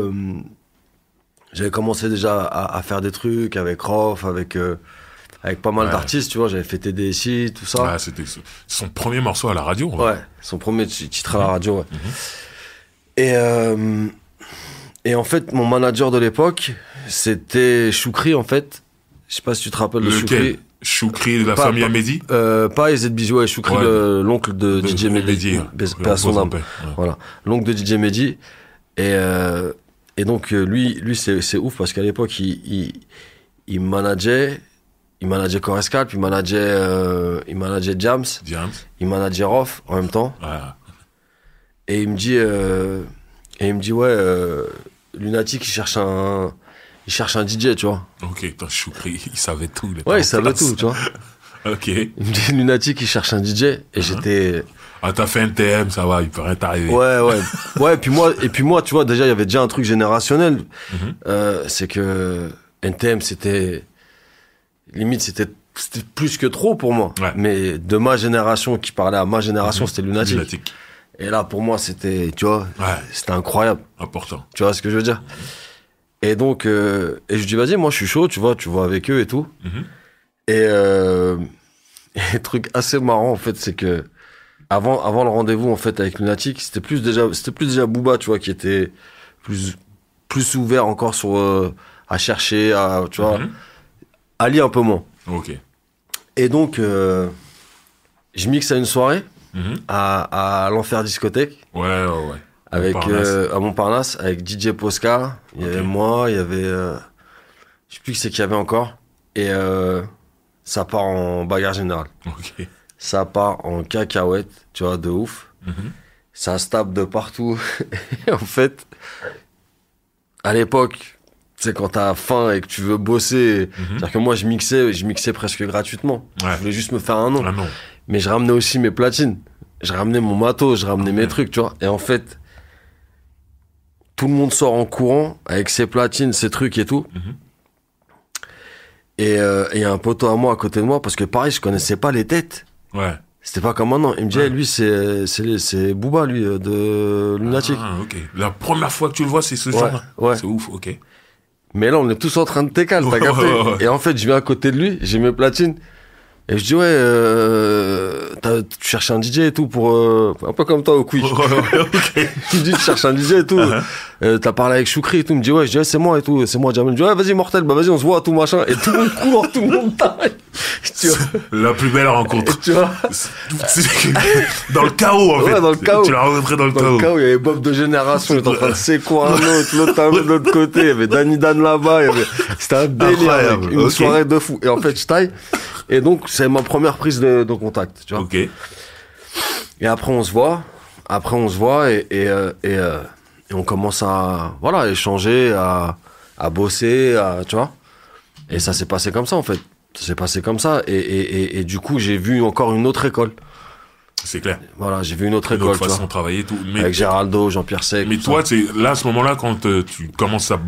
S3: j'avais commencé déjà à faire des trucs avec Rof, avec pas mal
S1: Ouais.
S3: d'artistes, tu vois, j'avais fait TDSI, tout ça.
S1: Ouais, c'était son premier morceau à la radio, en vrai.
S3: Ouais, son premier titre à la radio, ouais. Et en fait, mon manager de l'époque, c'était Choukri, en fait. Je sais pas si tu te rappelles de Choukri.
S1: Lequel? Choukri de la
S3: Pas-
S1: famille Amédi?
S3: Pas EZ Bijou, ouais, Choukri,
S1: Ouais.
S3: l'oncle de DJ Mehdi. Paix à son âme. Voilà, l'oncle de DJ Mehdi. Et donc, lui c'est ouf parce qu'à l'époque, il manageait, il manageait Corescalp, il manageait Jams, il manageait Rof en même temps.
S1: Ouais.
S3: Et il me dit, ouais, Lunatic, il cherche un DJ, tu vois.
S1: Ok, attends, Choukri, il savait tout.
S3: Ouais, il savait tout, tu vois.
S1: Ok.
S3: Il me dit, Lunatic, il cherche un DJ. Et j'étais...
S1: Ah, t'as fait un TM, ça va, il peut rien t'arriver.
S3: Ouais. Ouais, et puis moi, tu vois, déjà, il y avait déjà un truc générationnel. C'est que NTM, c'était... Limite, c'était plus que trop pour moi.
S1: Ouais.
S3: Mais de ma génération, qui parlait à ma génération, c'était Lunatic. Et là, pour moi, c'était, tu vois, c'était incroyable. Important. Tu vois ce que je veux dire? Et donc, et je dis, vas-y, moi, je suis chaud, tu vois avec eux et tout. Et truc assez marrant, en fait, c'est que avant le rendez-vous, en fait, avec Lunatic, c'était plus déjà Booba, tu vois, qui était plus ouvert encore à chercher, tu vois, Ali un peu moins.
S1: Ok.
S3: Et donc, je mixe à une soirée, à l'Enfer Discothèque.
S1: Ouais.
S3: Avec, à Montparnasse, avec DJ Posca. Il y avait moi, il y avait, je sais plus qui c'est qu'il y avait encore. Et, ça part en bagarre générale.
S1: Ok.
S3: Ça part en cacahuète, tu vois, de ouf. Ça se tape de partout. Et en fait, à l'époque, tu sais, quand t'as faim et que tu veux bosser, c'est-à-dire que moi, je mixais presque gratuitement.
S1: Ouais.
S3: Je voulais juste me faire un nom.
S1: Ah non.
S3: Mais je ramenais aussi mes platines. Je ramenais mon matos, je ramenais mes trucs, tu vois. Et en fait, tout le monde sort en courant avec ses platines, ses trucs et tout. Et il y a un poteau à moi à côté de moi, parce que pareil, je connaissais pas les têtes.
S1: Ouais.
S3: C'était pas comme maintenant. Il me dit, lui, c'est Booba, lui, de Lunatic.
S1: Ah, ok. La première fois que tu le vois, c'est ce genre-là. Ouais. C'est ouf, ok.
S3: Mais là, on est tous en train de t'écaler, t'as capté. Et en fait, je viens à côté de lui, j'ai mes platines. Et je dis, tu cherches un DJ et tout pour... un peu comme toi au Quick.
S1: Okay.
S3: Il me dit, tu cherches un DJ et tout. T'as parlé avec Choukri et tout. Il me dit, je dis, c'est moi et tout. C'est moi, Jamel. Je dis, vas-y, Mortel, vas-y, on se voit, tout machin. Et tout le monde court, tout le monde taille.
S1: La plus belle rencontre.
S3: Tu vois,
S1: dans le chaos, en fait.
S3: Ouais, dans le chaos.
S1: Tu l'as rencontré dans le chaos.
S3: Dans le chaos, il y avait Bob de Génération, il était en train de séquer un autre, l'autre de l'autre côté. Il y avait Danny Dan là-bas. C'était un délire, avec une soirée de fou. Et en fait, je taille. Et donc, c'est ma première prise de contact, tu vois.
S1: Ok.
S3: Et après, on se voit. Et on commence à, échanger, à bosser, tu vois. Et ça s'est passé comme ça, en fait. Ça s'est passé comme ça. Et du coup, j'ai vu encore une autre école.
S1: C'est clair.
S3: Voilà, j'ai vu une autre école,
S1: tu vois. Façon de travailler, tout. Mais
S3: avec Géraldo, Jean-Pierre Sec.
S1: Mais toi, là, à ce moment-là, quand tu commences à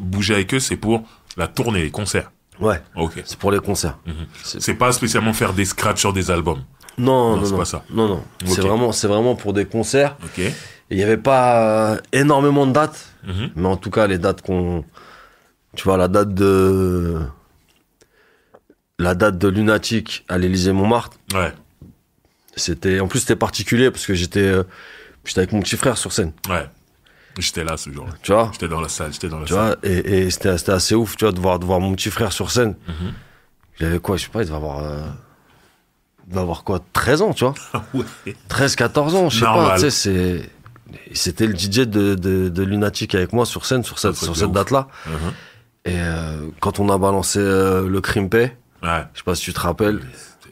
S1: bouger avec eux, c'est pour la tournée, les concerts.
S3: Ouais.
S1: Ok.
S3: C'est pour les concerts.
S1: C'est pas spécialement faire des scratchs sur des albums.
S3: Non, c'est
S1: pas ça.
S3: Non.
S1: Okay.
S3: C'est vraiment pour des concerts.
S1: Ok.
S3: Et il n'y avait pas énormément de dates. Mais en tout cas, les dates tu vois, la date de Lunatic à l'Élysée-Montmartre. Ouais. En plus, c'était particulier parce que j'étais avec mon petit frère sur scène.
S1: Ouais. J'étais là ce jour-là.
S3: Tu vois?
S1: J'étais dans la salle.
S3: Tu vois, et c'était assez ouf, tu vois, de voir mon petit frère sur scène. Il avait quoi, je sais pas, il devait avoir quoi, 13 ans, tu vois?
S1: Ouais.
S3: 13, 14 ans, je sais pas, tu sais, c'était le DJ de Lunatic avec moi sur scène, sur cette date-là. Et quand on a balancé le Crimpé, je sais pas si tu te rappelles.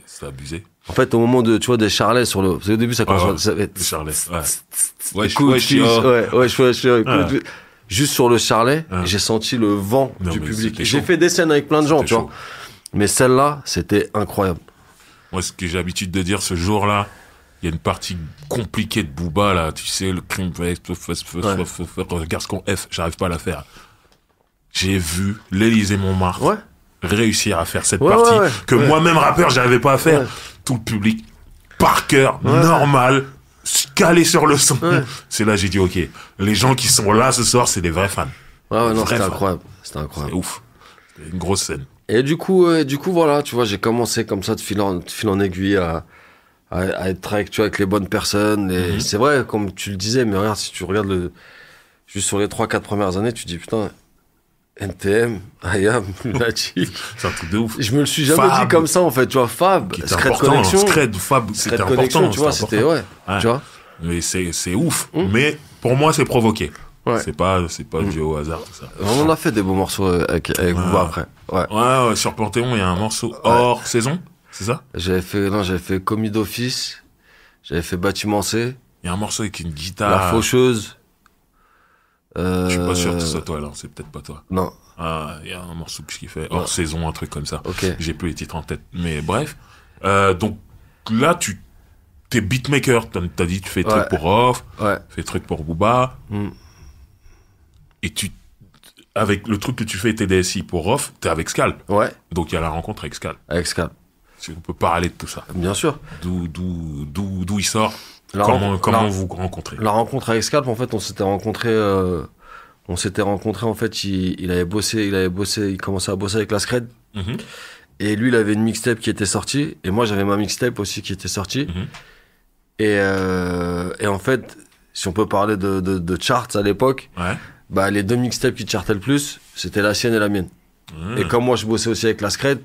S1: C'était abusé.
S3: En fait, au moment de, tu vois, des charlets sur le... Parce qu'au début, ça commence...
S1: Des charlets, ouais.
S3: Juste sur le charlet, j'ai senti le vent du public. J'ai fait des scènes avec plein de gens, tu vois. Mais celle-là, c'était incroyable.
S1: Moi, ce que j'ai l'habitude de dire ce jour-là, il y a une partie compliquée de Booba, là, tu sais, le crime, regarde ce qu'on F, j'arrive pas à la faire. J'ai vu l'Élysée-Montmartre réussir à faire cette partie que moi-même, rappeur, j'arrivais pas à faire. Tout le public, par cœur, normal, calé sur le son. C'est là j'ai dit, ok, les gens qui sont là ce soir, c'est des vrais fans.
S3: Non, c'était incroyable. C'était incroyable.
S1: C'est ouf. C'était une grosse scène.
S3: Et du coup, voilà, tu vois, j'ai commencé comme ça de fil en aiguille à être avec les bonnes personnes. Et c'est vrai, comme tu le disais, mais regarde, si tu regardes juste sur les 3-4 premières années, tu te dis, putain, NTM, IAM, Lunatic.
S1: C'est un truc de ouf.
S3: Je me le suis jamais dit comme ça, en fait, tu vois, Fab,
S1: Secret Connection. Fab, c'était important.
S3: Tu vois, c'était, tu vois.
S1: Mais c'est ouf. Mais pour moi, c'est provoqué.
S3: Ouais.
S1: C'est pas dû au hasard, tout ça.
S3: On a fait des beaux morceaux avec Booba après. Ouais.
S1: Ouais, sur Panthéon, il y a un morceau hors saison, c'est ça?
S3: J'avais fait Commis d'office. J'avais fait Bâtiment C.
S1: Il y a un morceau avec une guitare.
S3: La Faucheuse.
S1: Je suis pas sûr que ce soit toi, alors c'est peut-être pas toi.
S3: Non.
S1: Ah, il y a un morceau que je fait hors saison, un truc comme ça.
S3: Ok.
S1: J'ai plus les titres en tête. Mais bref. Donc là, t'es beatmaker. T'as dit, tu fais des trucs pour Off.
S3: Ouais.
S1: Tu fais des trucs pour Booba.
S3: Mm.
S1: Et avec le truc que tu fais TDSI pour Off, t'es avec Scalp.
S3: Ouais.
S1: Donc il y a la rencontre avec Scalp.
S3: Avec Scalp.
S1: Si on peut parler de tout ça.
S3: Bien sûr.
S1: D'où il sort. Comment vous rencontrez?
S3: La rencontre avec Scalp, en fait, on s'était rencontrés en fait, il avait bossé, il commençait à bosser avec la Scred.
S1: Mhm.
S3: Et lui, il avait une mixtape qui était sortie, et moi, j'avais ma mixtape aussi qui était sortie.
S1: Mhm.
S3: Et en fait, si on peut parler de charts à l'époque,
S1: Ouais.
S3: bah, les 2 mixtapes qui chartaient le plus, c'était la sienne et la mienne.
S1: Mmh.
S3: Et comme moi, je bossais aussi avec la Scred,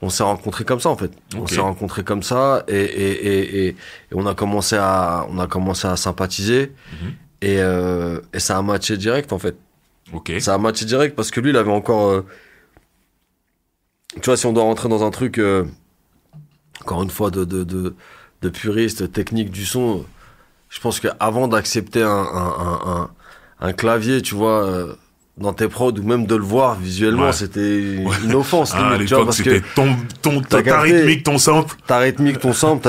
S3: on s'est rencontrés comme ça, en fait. On
S1: Ok.
S3: s'est rencontrés comme ça, et on a commencé à sympathiser, et ça a matché direct, en fait.
S1: Ok.
S3: Ça a matché direct parce que lui, il avait encore. Tu vois, si on doit rentrer dans un truc, encore une fois, de puriste, technique du son, je pense qu'avant d'accepter un clavier, tu vois, dans tes prods, ou même de le voir visuellement,
S1: Ouais.
S3: c'était une offense.
S1: Ah, à
S3: limite, tu vois,
S1: l'époque,
S3: parce
S1: c'était
S3: que
S1: ta
S3: capté.
S1: rythmique, ton sample.
S3: ta rythmique, ton sample,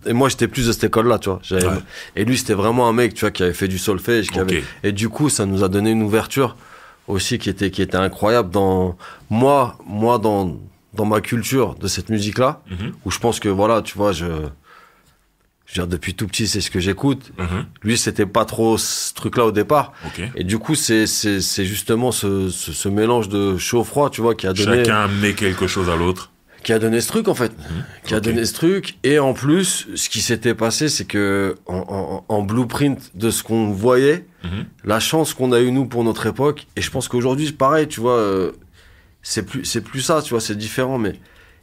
S3: et moi, j'étais plus de cette école-là, tu vois.
S1: Ouais.
S3: Et lui, c'était vraiment un mec, tu vois, qui avait fait du solfège,
S1: Ok.
S3: et du coup, ça nous a donné une ouverture aussi qui était incroyable dans ma culture de cette musique-là,
S1: Mhm.
S3: où je pense que, voilà, tu vois, je veux dire, depuis tout petit, c'est ce que j'écoute.
S1: Mhm.
S3: Lui, c'était pas trop ce truc-là au départ.
S1: Ok.
S3: Et du coup, c'est justement ce mélange de chaud-froid, tu vois, qui a donné
S1: Chacun a amené quelque chose à l'autre.
S3: qui a donné ce truc, en fait. Qui a
S1: Ok.
S3: donné ce truc. Et en plus, ce qui s'était passé, c'est que en blueprint de ce qu'on voyait,
S1: Mhm.
S3: la chance qu'on a eu, nous, pour notre époque, et je pense qu'aujourd'hui, c'est pareil, tu vois, c'est plus ça, tu vois, c'est différent, mais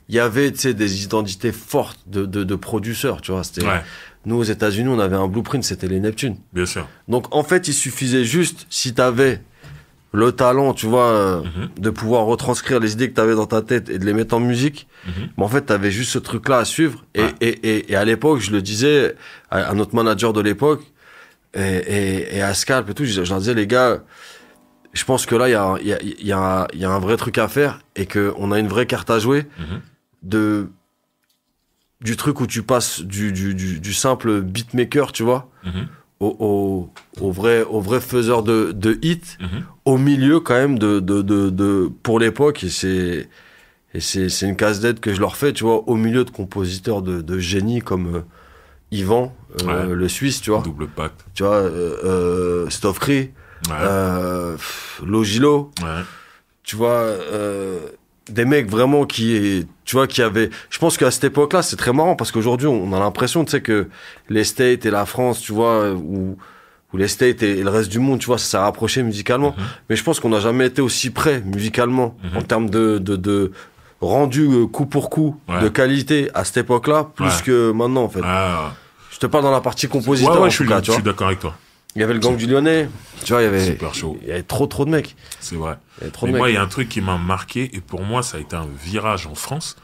S3: il y avait, tu sais, des identités fortes de producteurs, tu vois. C'était,
S1: Ouais,
S3: nous, aux États-Unis, on avait un blueprint, c'était les Neptunes.
S1: bien sûr.
S3: Donc, en fait, il suffisait juste, si t'avais le talent, tu vois, de pouvoir retranscrire les idées que t'avais dans ta tête et de les mettre en musique,
S1: Mhm.
S3: mais en fait, t'avais juste ce truc-là à suivre.
S1: Ouais.
S3: Et à l'époque, je le disais à notre manager de l'époque, et à Scalp et tout, je leur disais, les gars, je pense que là, il y a un vrai truc à faire et qu'on a une vraie carte à jouer
S1: Mhm.
S3: du truc où tu passes du simple beatmaker, tu vois,
S1: Mhm.
S3: au vrai faiseur de hits,
S1: Mhm.
S3: au milieu quand même pour l'époque, et c'est une casse-tête que je leur fais, tu vois, au milieu de compositeurs de génie comme Yvan,
S1: Ouais.
S3: le Suisse, tu vois,
S1: Double pacte.
S3: tu vois, Stoffree,
S1: Ouais.
S3: Logilo,
S1: Ouais.
S3: tu vois, des mecs vraiment qui avaient, je pense qu'à cette époque-là, c'est très marrant parce qu'aujourd'hui, on a l'impression, tu sais, que les States et la France, tu vois, ou les States et le reste du monde, tu vois, ça s'est rapproché musicalement. Mais je pense qu'on n'a jamais été aussi près musicalement en termes de rendu coup pour coup,
S1: Ouais.
S3: de qualité à cette époque-là, plus
S1: Ouais.
S3: que maintenant, en fait.
S1: Ah.
S3: Je te parle dans la partie compositeur,
S1: Ouais,
S3: en
S1: ouais,
S3: tout cas, tu
S1: je suis
S3: vois.
S1: d'accord avec toi.
S3: Il y avait le gang du Lyonnais, tu vois,
S1: Super chaud.
S3: il y avait trop de mecs.
S1: C'est vrai.
S3: Il y avait trop
S1: Mais
S3: de
S1: moi,
S3: mecs.
S1: il y a un truc qui m'a marqué, et pour moi, ça a été un virage en France.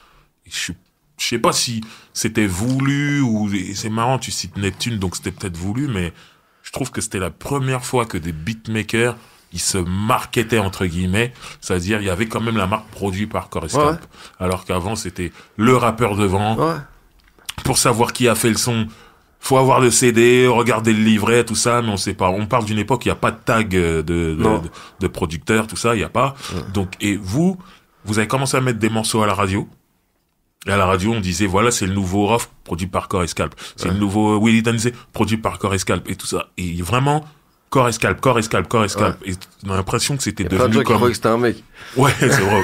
S1: Et je sais pas si c'était voulu, ou c'est marrant, tu cites Neptune, donc c'était peut-être voulu, mais je trouve que c'était la première fois que des beatmakers, ils se marketaient, entre guillemets. C'est-à-dire, il y avait quand même la marque produit par Coruscant.
S3: Ouais.
S1: Alors qu'avant, c'était le rappeur devant.
S3: Ouais.
S1: Pour savoir qui a fait le son, faut avoir le CD, regarder le livret, tout ça, mais on sait pas. On parle d'une époque, il n'y a pas de tag de producteur, tout ça, il n'y a pas. Donc, et vous avez commencé à mettre des morceaux à la radio. Et à la radio, on disait, voilà, c'est le nouveau Rof, produit par Core et Scalp. C'est le nouveau Willy Danzé, produit par Core et Scalp, et tout ça. Et vraiment, Core et Scalp, Core et Scalp, Core et Scalp. Et on a l'impression que c'était
S3: Il y a plein de gens
S1: devenu
S3: qui
S1: comme...
S3: croyaient que c'était un mec.
S1: Ouais, c'est vrai.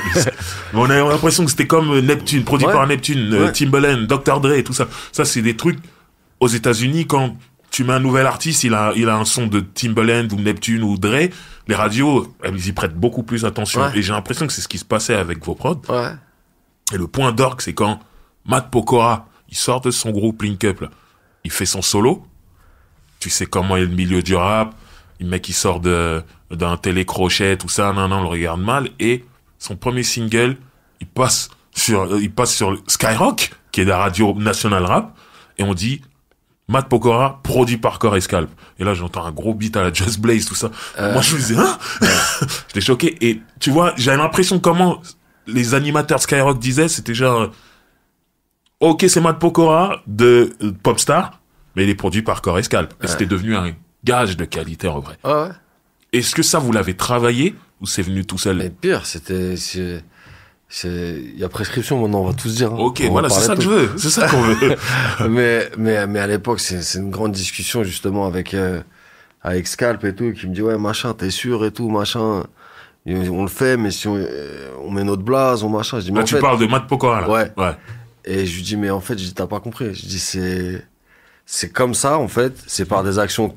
S1: Mais on a l'impression que c'était comme Neptune, produit
S3: Ouais.
S1: par Neptune,
S3: Ouais.
S1: Timbaland, Dr. Dre et tout ça. Ça, c'est des trucs, aux États-Unis, quand tu mets un nouvel artiste, il a un son de Timbaland ou Neptune ou Dre, les radios, elles y prêtent beaucoup plus attention.
S3: Ouais.
S1: Et j'ai l'impression que c'est ce qui se passait avec vos prods.
S3: Ouais.
S1: Et le point d'orgue, c'est quand Matt Pokora, il sort de son groupe Link Up, là. Il fait son solo. Tu sais comment est le milieu du rap. le mec qui sort d'un télécrochet, tout ça, non, on le regarde mal. Et son premier single, il passe sur Skyrock, qui est la radio nationale rap, et on dit Matt Pokora, produit par Corey Scalp. Et là, j'entends un gros beat à la Just Blaze, tout ça. Moi, je me disais, hein? J'étais choqué. Et tu vois, j'avais l'impression comment les animateurs de Skyrock disaient, c'était genre, ok, c'est Matt Pokora de Popstar, mais il est produit par Corey Scalp. Et c'était devenu un gage de qualité, en vrai.
S3: Ah ouais.
S1: Est-ce que ça, vous l'avez travaillé, ou c'est venu tout seul?
S3: Mais pire, il y a prescription maintenant, on va tous dire. Hein.
S1: Ok,
S3: On
S1: voilà, c'est ça que je veux. C'est ça qu'on veut.
S3: mais à l'époque, c'est une grande discussion justement avec Scalp et tout, qui me dit ouais machin, t'es sûr et tout machin. Et on le fait, mais si on met notre blaze, on machin. Je dis mais
S1: Là,
S3: en
S1: tu
S3: fait,
S1: parles de Matt Pokora, là.
S3: Ouais.
S1: Ouais.
S3: Et je lui dis mais en fait, je dis t'as pas compris. Je dis c'est comme ça en fait, c'est par des actions,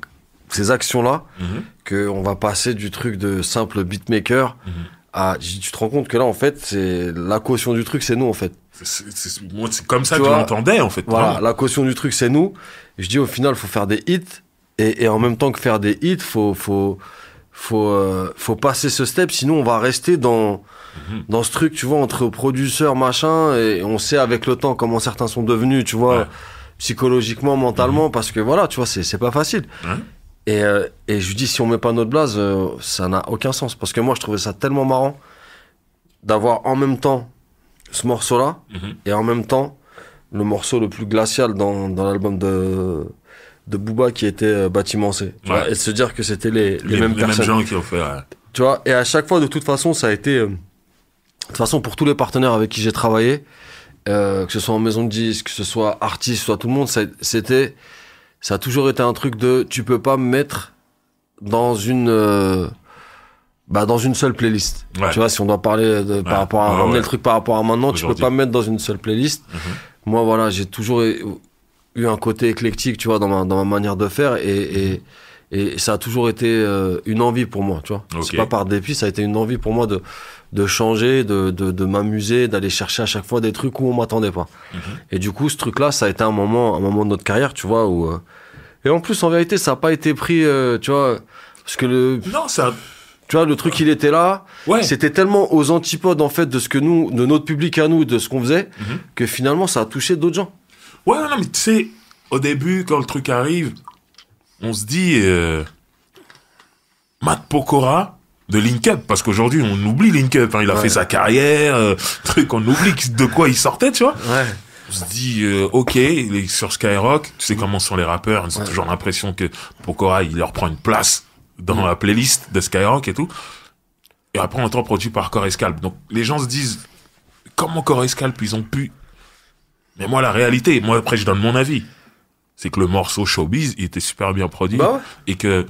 S3: ces actions-là, que on va passer du truc de simple beatmaker. Tu te rends compte que là, en fait, c'est la caution du truc, c'est nous, en fait.
S1: Moi, c'est comme ça
S3: Tu
S1: que
S3: vois,
S1: je l'entendais, en fait.
S3: Voilà,
S1: Vraiment.
S3: la caution du truc, c'est nous. Je dis, au final, faut faire des hits. Et en même temps que faire des hits, faut passer ce step. Sinon, on va rester dans ce truc, tu vois, entre producteurs, machin. Et on sait avec le temps comment certains sont devenus, tu vois, psychologiquement, mentalement. Parce que voilà, tu vois, c'est pas facile.
S1: Ouais.
S3: Et je lui dis, si on met pas notre blaze, ça n'a aucun sens. Parce que moi, je trouvais ça tellement marrant d'avoir en même temps ce morceau-là et en même temps le morceau le plus glacial dans l'album de Booba qui était Bâtiment C. Tu vois, et de se dire que c'était les mêmes personnes.
S1: Les mêmes gens qui ont fait... Ouais.
S3: Tu vois, et à chaque fois, de toute façon, ça a été... de toute façon, pour tous les partenaires avec qui j'ai travaillé, que ce soit en maison de disques, que ce soit artiste, soit tout le monde, ça a toujours été un truc de tu peux pas me mettre dans une seule playlist.
S1: Ouais.
S3: Tu vois, si on doit parler par rapport à ramener le truc par rapport à maintenant, tu peux pas me mettre dans une seule playlist. Moi voilà, j'ai toujours eu un côté éclectique, tu vois, dans ma manière de faire et ça a toujours été une envie pour moi, tu vois.
S1: Okay.
S3: C'est pas par dépit, ça a été une envie pour moi de changer, de m'amuser, d'aller chercher à chaque fois des trucs où on m'attendait pas. Et du coup, ce truc-là, ça a été un moment de notre carrière, tu vois, où et en plus, en vérité, ça a pas été pris, tu vois, parce que
S1: Non, ça...
S3: tu vois, le truc, il était là.
S1: Ouais.
S3: C'était tellement aux antipodes, en fait, de ce que nous, de notre public à nous, de ce qu'on faisait, que finalement, ça a touché d'autres gens.
S1: Ouais, non, mais tu sais, au début, quand le truc arrive, on se dit... Matt Pokora de Link Up, parce qu'aujourd'hui, on oublie Link Up. Hein, il a fait sa carrière, truc, on oublie de quoi il sortait, tu vois.
S3: Ouais.
S1: On se dit, ok, il est sur Skyrock, tu sais comment sont les rappeurs, ils ont toujours l'impression que Pokora, il leur prend une place dans la playlist de Skyrock et tout. Et après, on entend produit par Corey Scalp. Donc, les gens se disent, comment Corey Scalp, ils ont pu... Mais moi, la réalité, moi, après, je donne mon avis. C'est que le morceau Showbiz, il était super bien produit.
S3: Bah ouais.
S1: Et que,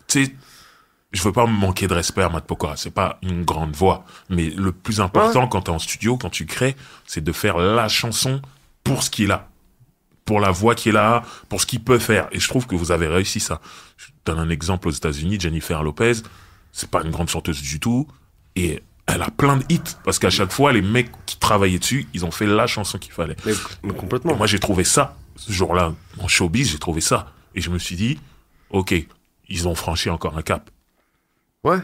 S1: tu sais, je veux pas me manquer de respect à Matt Pokora. C'est pas une grande voix. Mais le plus important, quand t'es en studio, quand tu crées, c'est de faire la chanson pour ce qu'il a. Pour la voix qu'il a, pour ce qu'il peut faire. Et je trouve que vous avez réussi ça. Je donne un exemple aux États-Unis, Jennifer Lopez. C'est pas une grande chanteuse du tout. Et elle a plein de hits. Parce qu'à chaque fois, les mecs qui travaillaient dessus, ils ont fait la chanson qu'il fallait.
S3: Mais complètement.
S1: Et moi, j'ai trouvé ça. Ce jour-là, en Showbiz, j'ai trouvé ça. Et je me suis dit, ok, ils ont franchi encore un cap.
S3: Ouais.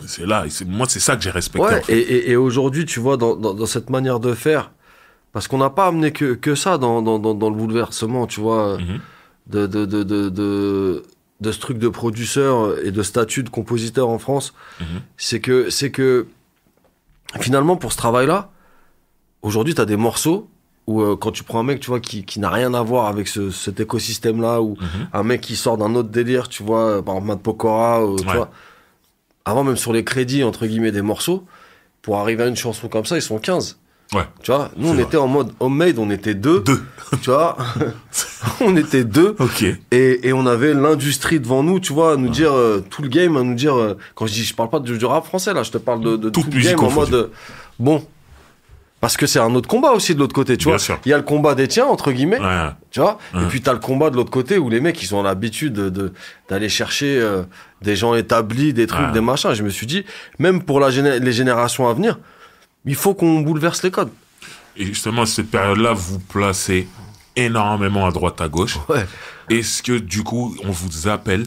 S1: C'est là, moi c'est ça que j'ai respecté.
S3: Ouais,
S1: en fait.
S3: et aujourd'hui, tu vois, dans cette manière de faire, parce qu'on n'a pas amené que ça dans le bouleversement, tu vois, de ce truc de producteur et de statut de compositeur en France, c'est que finalement, pour ce travail-là, aujourd'hui, tu as des morceaux où quand tu prends un mec, tu vois, qui n'a rien à voir avec cet écosystème-là, ou un mec qui sort d'un autre délire, tu vois, par exemple Matt Pokora, tu vois, avant même sur les crédits, entre guillemets, des morceaux, pour arriver à une chanson comme ça, ils sont 15.
S1: Ouais.
S3: Tu vois, nous, on
S1: vrai.
S3: était en mode homemade, on était deux. Tu vois, on était deux.
S1: Ok.
S3: Et on avait l'industrie devant nous, tu vois, à nous dire, tout le game, à nous dire, quand je parle pas du rap français, là, je te parle de tout le game en mode, bon. Parce que c'est un autre combat aussi de l'autre côté, tu
S1: Bien
S3: vois.
S1: sûr.
S3: Il y a le combat des tiens, entre guillemets,
S1: Ouais.
S3: tu vois. Et puis t'as le combat de l'autre côté où les mecs, ils ont l'habitude d'aller chercher des gens établis, des trucs, des machins. Je me suis dit, même pour les générations à venir, il faut qu'on bouleverse les codes.
S1: Et justement, cette période-là, vous placez énormément à droite, à gauche.
S3: Ouais.
S1: Est-ce que, du coup, on vous appelle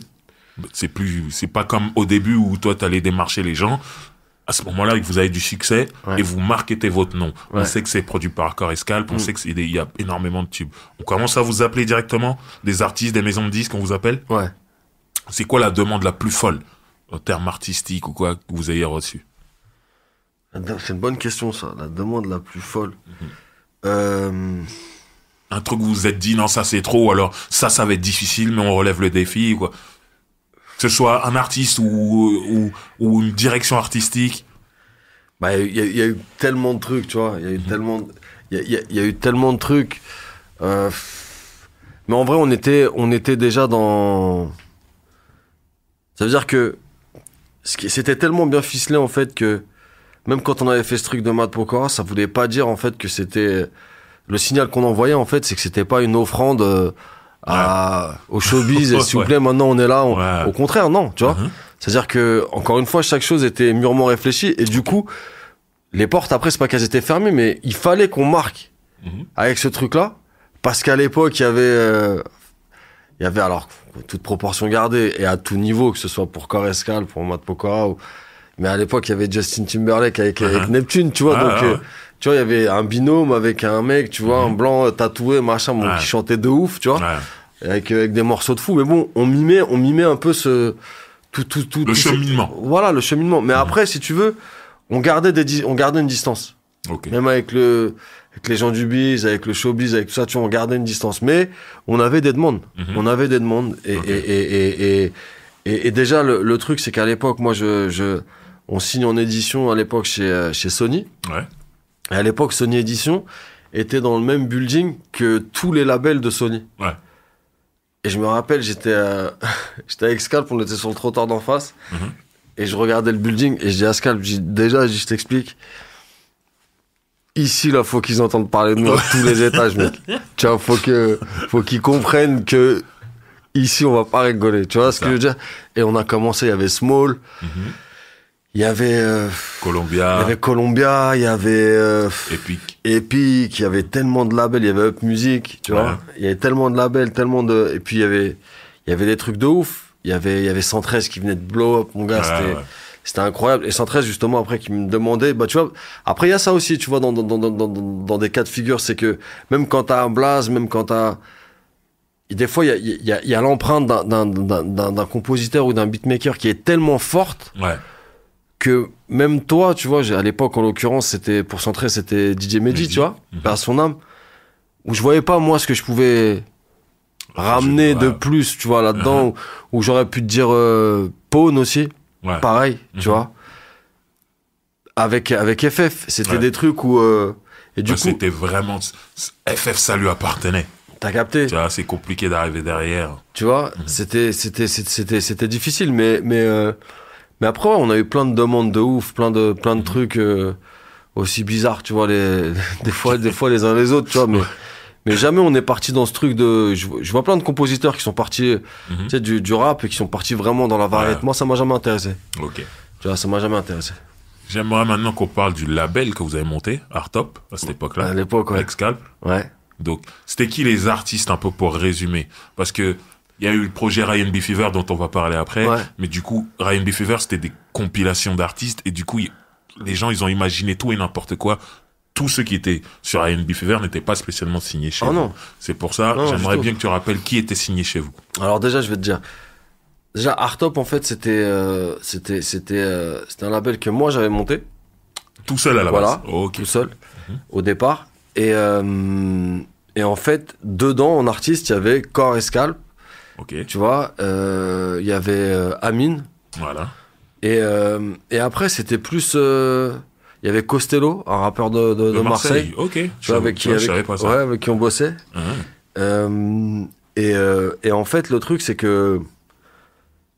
S1: C'est pas comme au début où toi, t'allais démarcher les gens. À ce moment-là, vous avez du succès et vous marketez votre nom. On sait que c'est produit par Corps et Scalp, on sait qu'il y a énormément de tubes. On commence à vous appeler directement des artistes, des maisons de disques, on vous appelle.
S3: Ouais.
S1: C'est quoi la demande la plus folle en termes artistiques ou quoi que vous ayez reçu?
S3: C'est une bonne question, ça. La demande la plus folle.
S1: Un truc où vous vous êtes dit, non, ça c'est trop, ou alors ça va être difficile, mais on relève le défi, quoi. Que ce soit un artiste ou une direction artistique.
S3: Bah, il y a eu tellement de trucs, tu vois. Il y a eu il y a eu tellement de trucs. Mais en vrai, on était déjà dans... Ça veut dire que c'était tellement bien ficelé, en fait, que même quand on avait fait ce truc de Mad Pokora, ça voulait pas dire, en fait, que c'était... Le signal qu'on envoyait, en fait, c'est que c'était pas une offrande au showbiz, et s'il vous plaît, maintenant on est là. Au contraire, non, tu vois. C'est-à-dire que, encore une fois, chaque chose était mûrement réfléchie, et du coup, les portes, après, c'est pas qu'elles étaient fermées, mais il fallait qu'on marque avec ce truc-là, parce qu'à l'époque, il y avait, alors, toute proportion gardée, et à tout niveau, que ce soit pour Corps et Scalp, pour Mad Pokora, mais à l'époque, il y avait Justin Timberlake avec Neptune, tu vois, donc... Tu vois, il y avait un binôme avec un mec, tu vois, un blanc tatoué, machin, qui chantait de ouf, tu vois, avec des morceaux de fou. Mais bon, on mimait un peu tout
S1: le cheminement.
S3: Voilà, le cheminement. Mais après, si tu veux, on gardait une distance.
S1: Okay.
S3: Même avec les gens du biz, avec le showbiz, avec tout ça, tu vois, on gardait une distance. Mais on avait des demandes. On avait des demandes. Et déjà, le truc, c'est qu'à l'époque, moi, on signe en édition à l'époque chez Sony.
S1: Ouais.
S3: Et à l'époque, Sony Édition était dans le même building que tous les labels de Sony.
S1: Ouais.
S3: Et je me rappelle, j'étais avec Scalp, on était sur le trottoir d'en face, et je regardais le building, et je dis à Scalp, je t'explique, ici, là, faut qu'ils entendent parler de nous à tous les étages, mec. Tu vois, faut qu'ils comprennent que ici, on va pas rigoler. Tu vois ce que je veux dire? Et on a commencé, il y avait Small, il y avait Columbia, il y avait Epic, il y avait tellement de labels, il y avait Up Music, tu vois. Il y avait tellement de labels, et puis il y avait des trucs de ouf. Il y avait 113 qui venait de blow up, mon gars, c'était incroyable. Et 113 justement après qui me demandait, bah tu vois, après il y a ça aussi, tu vois, dans des cas de figure, c'est que même quand t'as un blaze, même quand t'as... Des fois, il y a l'empreinte d'un compositeur ou d'un beatmaker qui est tellement forte que même toi, tu vois, à l'époque, en l'occurrence, c'était pour centrer, c'était DJ Mehdi, tu vois, à son âme, où je voyais pas, moi, ce que je pouvais ramener de plus, tu vois, là-dedans, où j'aurais pu te dire Pone aussi, pareil, tu vois. Avec FF, c'était des trucs où... et du coup,
S1: c'était vraiment... FF, ça lui appartenait.
S3: T'as capté?
S1: Tu vois, c'est compliqué d'arriver derrière.
S3: Tu vois, c'était difficile, mais après, on a eu plein de demandes de ouf, plein de trucs aussi bizarres, tu vois, des fois les uns les autres, tu vois, mais jamais on est parti dans ce truc de... Je vois plein de compositeurs qui sont partis, tu sais, du rap et qui sont partis vraiment dans la variété. Moi, ça m'a jamais intéressé.
S1: Ok.
S3: Tu vois, ça m'a jamais intéressé.
S1: J'aimerais maintenant qu'on parle du label que vous avez monté, Artop, à cette époque-là.
S3: À l'époque,
S1: avec Scalp.
S3: Ouais.
S1: Donc, c'était qui les artistes, un peu pour résumer? Parce que il y a eu le projet Ryan B. Fever dont on va parler après, mais du coup, Ryan B. Fever, c'était des compilations d'artistes, et du coup, les gens, ils ont imaginé tout et n'importe quoi. Tous ceux qui étaient sur Ryan B. Fever n'étaient pas spécialement signés chez vous.
S3: Non.
S1: C'est pour ça, j'aimerais bien que tu rappelles qui était signé chez vous.
S3: Alors déjà, je vais te dire. Déjà, Artop, en fait, c'était un label que moi, j'avais monté.
S1: Tout seul à la base.
S3: Voilà, tout seul, au départ. Et en fait, dedans, en artiste, il y avait Corps et Scalp.
S1: Ok.
S3: Tu vois, il y avait Amine.
S1: Voilà.
S3: Et après, c'était plus... il y avait Costello, un rappeur de Marseille.
S1: Ok.
S3: Tu vois, avec qui on bossait. Et en fait, le truc, c'est que...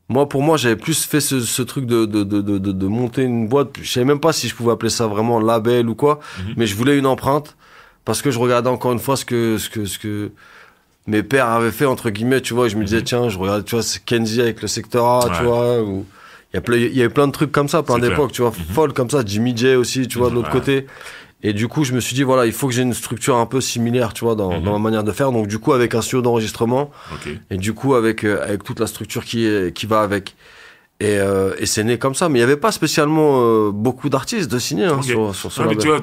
S3: Pour moi, j'avais plus fait ce truc de monter une boîte. Je savais même pas si je pouvais appeler ça vraiment label ou quoi. Mais je voulais une empreinte. Parce que je regardais encore une fois ce que mes pères avaient fait, entre guillemets, tu vois. Je me disais, tiens, je regardais, tu vois, c'est Kenzie avec le Secteur A, tu vois. Il y avait plein de trucs comme ça, plein d'époques, tu vois, folles comme ça. Jimmy J aussi, tu vois, de l'autre côté. Et du coup, je me suis dit, voilà, il faut que j'ai une structure un peu similaire, tu vois, dans ma manière de faire. Donc, du coup, avec un studio d'enregistrement.
S1: Ok.
S3: Et du coup, avec toute la structure qui va avec. Et c'est né comme ça. Mais il n'y avait pas spécialement beaucoup d'artistes de signer hein,
S1: Ok.
S3: sur ce
S1: Non, mais
S3: label.
S1: tu vois,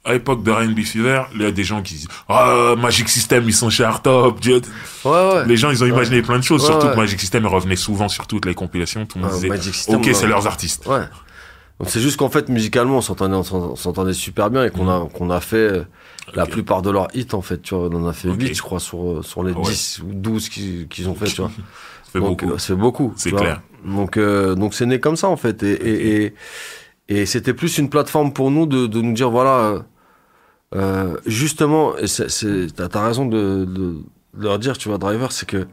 S1: à l'époque de R&B Fever, il y a des gens qui disent ah Magic System ils sont chez Hardtop.
S3: Ouais.
S1: Les gens ils ont imaginé plein de choses,
S3: Ouais,
S1: surtout
S3: ouais.
S1: que Magic System revenait souvent sur toutes les compilations. Tout le monde disait
S3: Magic System,
S1: ok
S3: ouais.
S1: c'est leurs artistes.
S3: Ouais. Donc c'est juste qu'en fait musicalement on s'entendait super bien et qu'on a fait la
S1: Ok.
S3: plupart de leurs hits en fait, tu vois, on en a fait
S1: Ok.
S3: 8 je crois sur les
S1: Ah ouais.
S3: 10 ou 12 qu'ils ont fait, tu vois.
S1: Ça fait
S3: Donc
S1: beaucoup.
S3: c'est beaucoup,
S1: C'est
S3: tu vois.
S1: clair.
S3: Donc c'est né comme ça en fait et c'était plus une plateforme pour nous de nous dire voilà justement et t'as raison de leur dire, tu vois, Driver, c'est que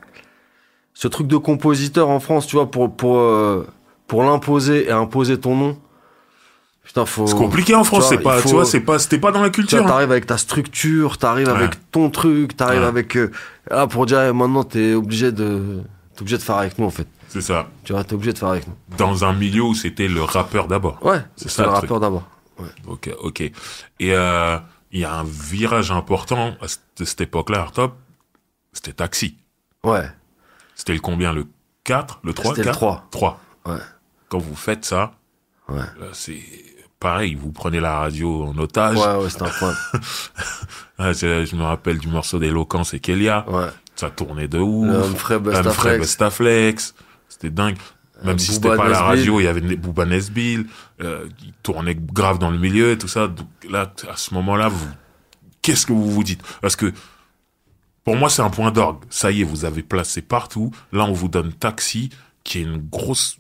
S3: ce truc de compositeur en France, tu vois, pour l'imposer et imposer ton nom, putain, faut.
S1: C'est compliqué en France,
S3: tu vois,
S1: c'est pas,
S3: il faut-
S1: tu vois, c'est pas, c'était pas dans la
S3: Tu
S1: culture.
S3: vois,
S1: hein.
S3: t'arrives avec ta structure, t'arrives
S1: Ouais.
S3: avec ton truc, t'arrives
S1: Ouais.
S3: avec. Là, pour dire, eh, maintenant, t'es obligé de faire avec nous, en fait.
S1: C'est ça.
S3: Tu vois, t'es obligé de faire avec nous.
S1: Dans un milieu où c'était le rappeur d'abord.
S3: Ouais,
S1: C'est
S3: c'est
S1: ça,
S3: le
S1: le
S3: rappeur d'abord.
S1: Ok. Et il y a un virage important de cette époque-là, Hardtop, c'était Taxi.
S3: Ouais.
S1: C'était le combien, le 4, le 3,
S3: C'était le 3.
S1: 3.
S3: Ouais.
S1: Quand vous faites ça,
S3: Ouais.
S1: là, c'est pareil, vous prenez la radio en otage.
S3: Ouais, c'était incroyable.
S1: Je me rappelle du morceau d'Éloquence et Kélia.
S3: Ouais.
S1: Ça tournait de ouf.
S3: Le Humphrey Bustaflex.
S1: Bustaflex. C'était dingue. Même si c'était
S3: Booba
S1: pas à la
S3: Nesbill.
S1: radio, il y avait Booba Nesbill, qui tournait grave dans le milieu et tout ça. Donc là, à ce moment-là, qu'est-ce que vous vous dites? Parce que, pour moi, c'est un point d'orgue. Ça y est, vous avez placé partout. Là, on vous donne Taxi, qui est une grosse,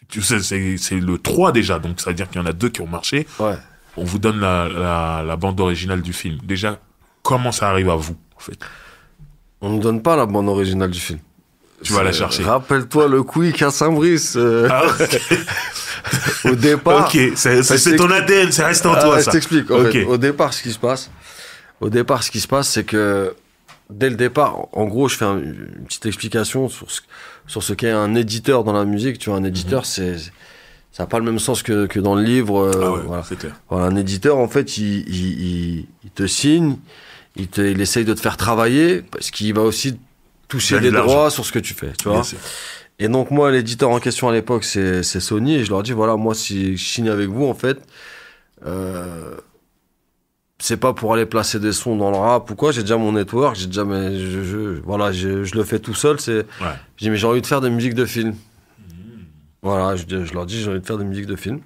S1: tu sais, c'est le 3 déjà. Donc, ça veut dire qu'il y en a 2 qui ont marché.
S3: Ouais.
S1: On vous donne la bande originale du film. Déjà, comment ça arrive à vous, en fait?
S3: On ne donne pas la bande originale du film.
S1: Tu vas la chercher.
S3: Rappelle-toi le Quick à Saint-Brice.
S1: Ah, ok.
S3: Au départ.
S1: Ok, c'est ton ADN, ça reste en toi,
S3: Je
S1: ça.
S3: t'explique. En
S1: Ok.
S3: fait, au départ, ce qui se passe, c'est que dès le départ, en gros, je fais une petite explication sur ce qu'est un éditeur dans la musique. Tu vois, un éditeur, ça n'a pas le même sens que dans le livre.
S1: Ah ouais,
S3: voilà.
S1: c'est clair.
S3: Voilà, un éditeur, en fait, il te signe, il essaye de te faire travailler parce qu'il va aussi toucher
S1: Gagner
S3: des
S1: de l'argent.
S3: droits sur ce que tu fais. Tu vois.
S1: Bien sûr.
S3: Et donc moi, l'éditeur en question à l'époque, c'est Sony, et je leur dis, voilà, moi, si je signe avec vous, en fait, c'est pas pour aller placer des sons dans le rap ou quoi, j'ai déjà mon network, j'ai déjà voilà, je le fais tout seul,
S1: Ouais.
S3: je dis, mais j'ai envie de faire des musiques de film. Voilà, je leur dis, j'ai envie de faire des musiques de film.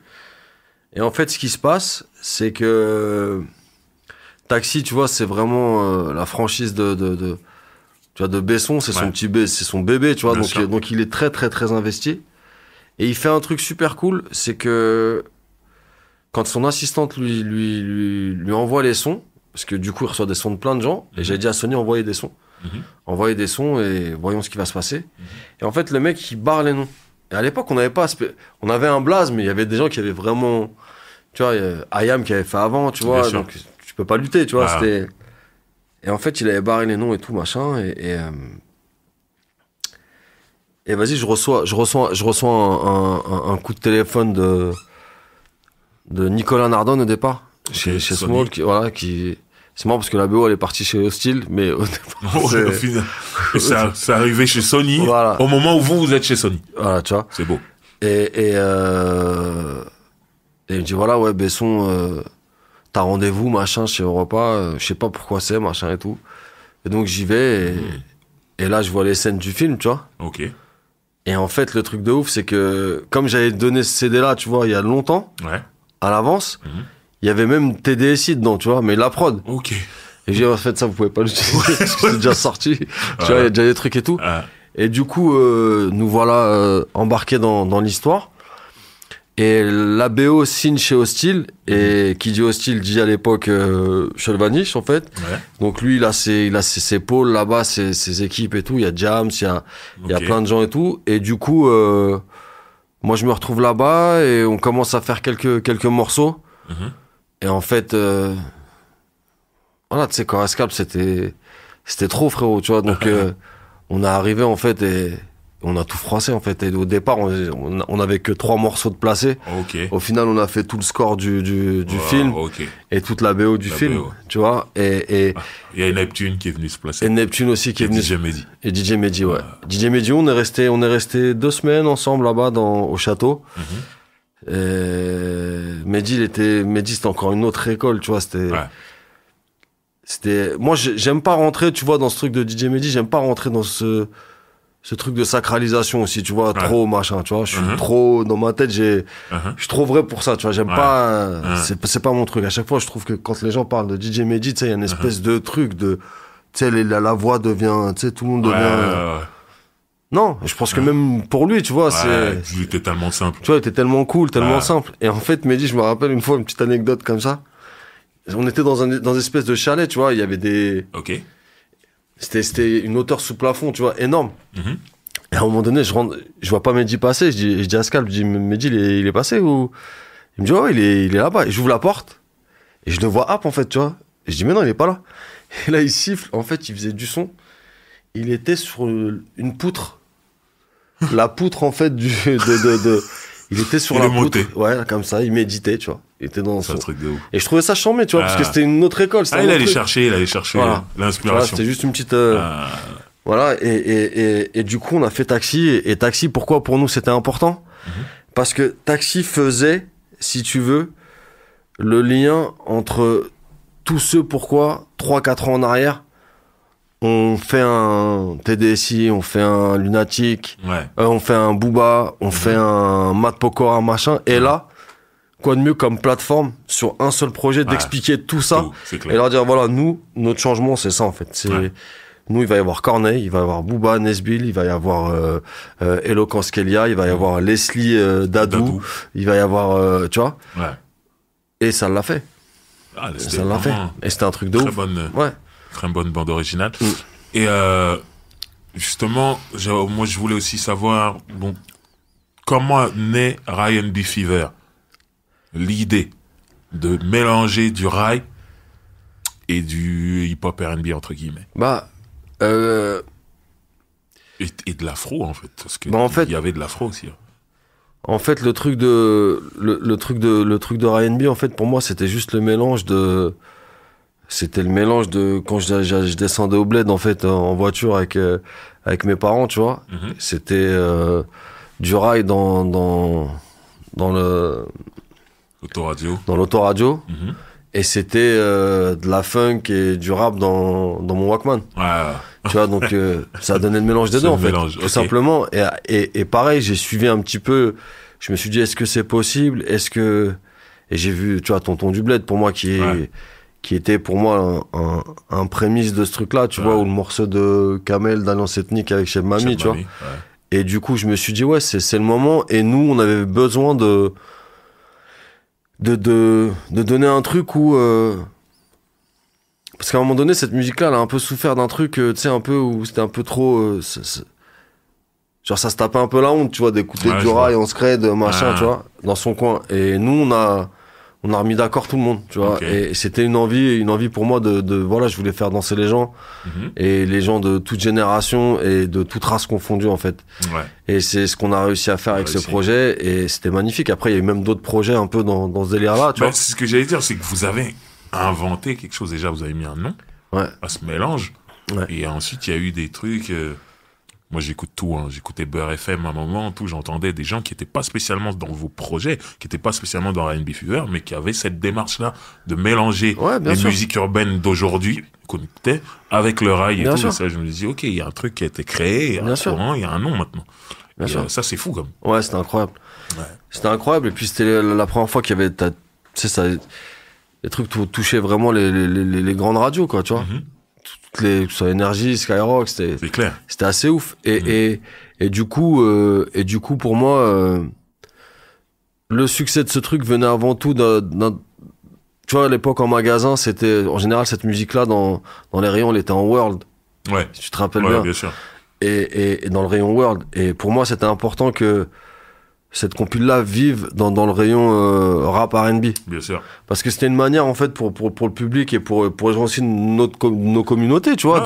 S3: Et en fait, ce qui se passe, c'est que Taxi, tu vois, c'est vraiment la franchise tu vois, de Besson, c'est son
S1: Ouais.
S3: petit bébé, c'est son bébé, tu vois,
S1: Bien sûr.
S3: donc il est très très très investi. Et il fait un truc super cool, c'est que quand son assistante lui envoie les sons, parce que du coup il reçoit des sons de plein de gens, et j'ai dit à Sony envoyer des sons.
S1: Mhm.
S3: Envoyer des sons et voyons ce qui va se passer. Et en fait, le mec, il barre les noms. Et à l'époque, on n'avait pas, on avait un blaze, mais il y avait des gens qui avaient vraiment, tu vois, Ayam qui avait fait avant, tu vois,
S1: Bien sûr.
S3: donc tu peux pas lutter, tu vois,
S1: Ah.
S3: c'était. Et en fait, il avait barré les noms et tout, machin, et vas-y, je reçois un coup de téléphone de Nicolas Nardone au départ, chez
S1: Sony.
S3: Small, c'est marrant parce que la BO elle est partie chez Hostile, mais au départ,
S1: Ouais, au final. Et c'est arrivé chez Sony,
S3: Voilà.
S1: au moment où vous êtes chez Sony.
S3: voilà, tu vois.
S1: C'est beau.
S3: Et il me dit voilà, ouais, Besson, t'as rendez-vous, machin, chez Europa, je sais pas pourquoi c'est, machin et tout. Et donc j'y vais, et là je vois les scènes du film, tu vois.
S1: Ok.
S3: Et en fait, le truc de ouf, c'est que comme j'avais donné ce CD-là, tu vois, il y a longtemps,
S1: Ouais.
S3: à l'avance,
S1: Mhm.
S3: il y avait même TDSI dedans, tu vois, mais la prod.
S1: Ok.
S3: Et j'ai dit, en fait, ça, vous pouvez pas l'utiliser, parce que c'est déjà sorti. Tu vois, il y a déjà des trucs et tout.
S1: Ah.
S3: Et du coup, nous voilà embarqués dans l'histoire. Et la BO signe chez Hostile, et qui dit Hostile dit à l'époque Chelvanich, en fait.
S1: Ouais.
S3: Donc lui, il a ses pôles là-bas, ses équipes et tout. Il y a Jams, il y a
S1: Ok.
S3: plein de gens et tout. Et du coup, moi, je me retrouve là-bas et on commence à faire quelques morceaux.
S1: Mhm.
S3: Et en fait, voilà, tu sais, Corascap, c'était trop, frérot, tu vois. Donc, on est arrivé, en fait, et On a tout froissé, en fait. Et au départ, on avait que 3 morceaux de placés.
S1: Ok.
S3: Au final, on a fait tout le score du film
S1: Ok.
S3: et toute la BO du film,
S1: BO.
S3: tu vois. Et
S1: Il y a Neptune qui est venu se placer.
S3: Neptune aussi qui est venu.
S1: DJ Mehdi.
S3: Et DJ Mehdi, ouais. DJ Mehdi, on est resté 2 semaines ensemble là-bas au château. Mehdi, c'était encore une autre école, tu vois. Moi, j'aime pas rentrer, tu vois, dans ce truc de DJ Mehdi, j'aime pas rentrer dans ce truc de sacralisation aussi, tu vois, trop machin, tu vois. Je suis trop, dans ma tête, je suis trop vrai pour ça, tu vois. J'aime pas, c'est pas mon truc. À chaque fois, je trouve que quand les gens parlent de DJ Mehdi, tu sais, il y a une espèce de truc tu sais, la voix devient, tu sais, tout le monde devient. Non, je pense que même pour lui, tu vois,
S1: Il était tellement simple.
S3: Tu vois, il était tellement cool, tellement simple. Et en fait, Mehdi, je me rappelle une fois, une petite anecdote comme ça. On était dans une espèce de chalet, tu vois, il y avait des...
S1: Ok.
S3: C'était une hauteur sous plafond, tu vois, énorme. Et à un moment donné, je vois pas Mehdi passer, je dis à Scalp, je dis, Mehdi, il est passé ou... Il me dit, ouais, il est là-bas. Et j'ouvre la porte, et je le vois hop, en fait, tu vois. Et je dis, mais non, il est pas là. Et là, il siffle, en fait, il faisait du son. Il était sur une poutre. La poutre, en fait, il était sur la poutre. Ouais, comme ça, il méditait, tu vois. Il était dans son...
S1: truc de ouf.
S3: Et je trouvais ça charmé, tu vois, parce que c'était une autre école.
S1: Il allait chercher
S3: voilà.
S1: l'inspiration.
S3: Voilà, c'était juste une petite... Voilà, et du coup, on a fait Taxi. Et Taxi, pourquoi pour nous c'était important? Parce que Taxi faisait, si tu veux, le lien entre tous ceux pourquoi, 3-4 ans en arrière, on fait un TDSI, on fait un Lunatic, on fait un Booba, on fait un Matt Pokora, machin. Et là, quoi de mieux comme plateforme sur un seul projet d'expliquer tout ça et leur dire, voilà, nous, notre changement, c'est ça en fait. Nous, il va y avoir Corneille, il va y avoir Booba, Nesbill, il va y avoir Eloquence Kelia, il va y avoir Leslie Dadou, il va y avoir, tu vois. Et ça l'a fait. Ça l'a fait. Et c'était un truc de ouf.
S1: Très bonne bande originale. Et justement, moi, je voulais aussi savoir, bon, comment naît Ryan B. Fever? L'idée de mélanger du rail et du hip-hop R&B, entre guillemets. Et de l'afro, en fait. Parce que il y avait de l'afro aussi.
S3: En fait, le truc de Ryan B, en fait, pour moi, c'était juste le mélange de... C'était le mélange de... Quand je descendais au bled, en fait, en voiture avec mes parents, tu vois. C'était du rail dans le...
S1: L'autoradio.
S3: Dans l'autoradio. Et c'était de la funk et du rap dans mon Walkman. Tu vois, donc ça a donné le mélange des deux, en fait. Tout simplement. Et pareil, j'ai suivi un petit peu... Je me suis dit, est-ce que c'est possible? Et j'ai vu, tu vois, Tonton du Bled, pour moi, qui était pour moi un prémisse de ce truc-là, tu vois, ou le morceau de Kamel d'Alliance Ethnique avec Cheb Mami, tu vois. Et du coup, je me suis dit, ouais, c'est le moment. Et nous, on avait besoin de donner un truc où... Parce qu'à un moment donné, cette musique-là, elle a un peu souffert d'un truc, tu sais, un peu où c'était un peu trop... genre, ça se tapait un peu la honte, tu vois, d'écouter du rail en scred, machin, tu vois, dans son coin. Et nous, on a remis d'accord tout le monde, tu vois. Et c'était une envie pour moi voilà, je voulais faire danser les gens. Et les gens de toute génération et de toute race confondue, en fait. Et c'est ce qu'on a réussi à faire avec ce projet. Et c'était magnifique. Après, il y a eu même d'autres projets un peu dans ce délire-là, tu vois.
S1: C'est ce que j'allais dire, c'est que vous avez inventé quelque chose. Déjà, vous avez mis un nom à ce mélange. Et ensuite, il y a eu des trucs... Moi, j'écoute tout, hein. J'écoutais Beurre FM à un moment, tout. J'entendais des gens qui étaient pas spécialement dans vos projets, qui étaient pas spécialement dans R&B Fever, mais qui avaient cette démarche-là de mélanger les musiques urbaines d'aujourd'hui, qu'on écoutait, avec le rail et tout. Et ça, je me disais, ok, il y a un truc qui a été créé, il y a un nom maintenant. Ça, c'est fou, comme.
S3: Ouais, c'était incroyable. C'était incroyable. Et puis, c'était la première fois qu'il y avait, tu sais, ça, les trucs touchaient vraiment les grandes radios, quoi, tu vois. Que ce soit Énergie, Skyrock, c'était assez ouf. Et du coup, pour moi, le succès de ce truc venait avant tout tu vois, à l'époque en magasin, c'était, en général, cette musique-là, dans les rayons, elle était en World. Si tu te rappelles bien.
S1: Bien sûr.
S3: Et dans le rayon World. Et pour moi, c'était important que cette compile-là vive dans le rayon rap R&B.
S1: Bien sûr.
S3: Parce que c'était une manière, en fait, pour le public et pour les gens aussi de nos communautés, tu vois,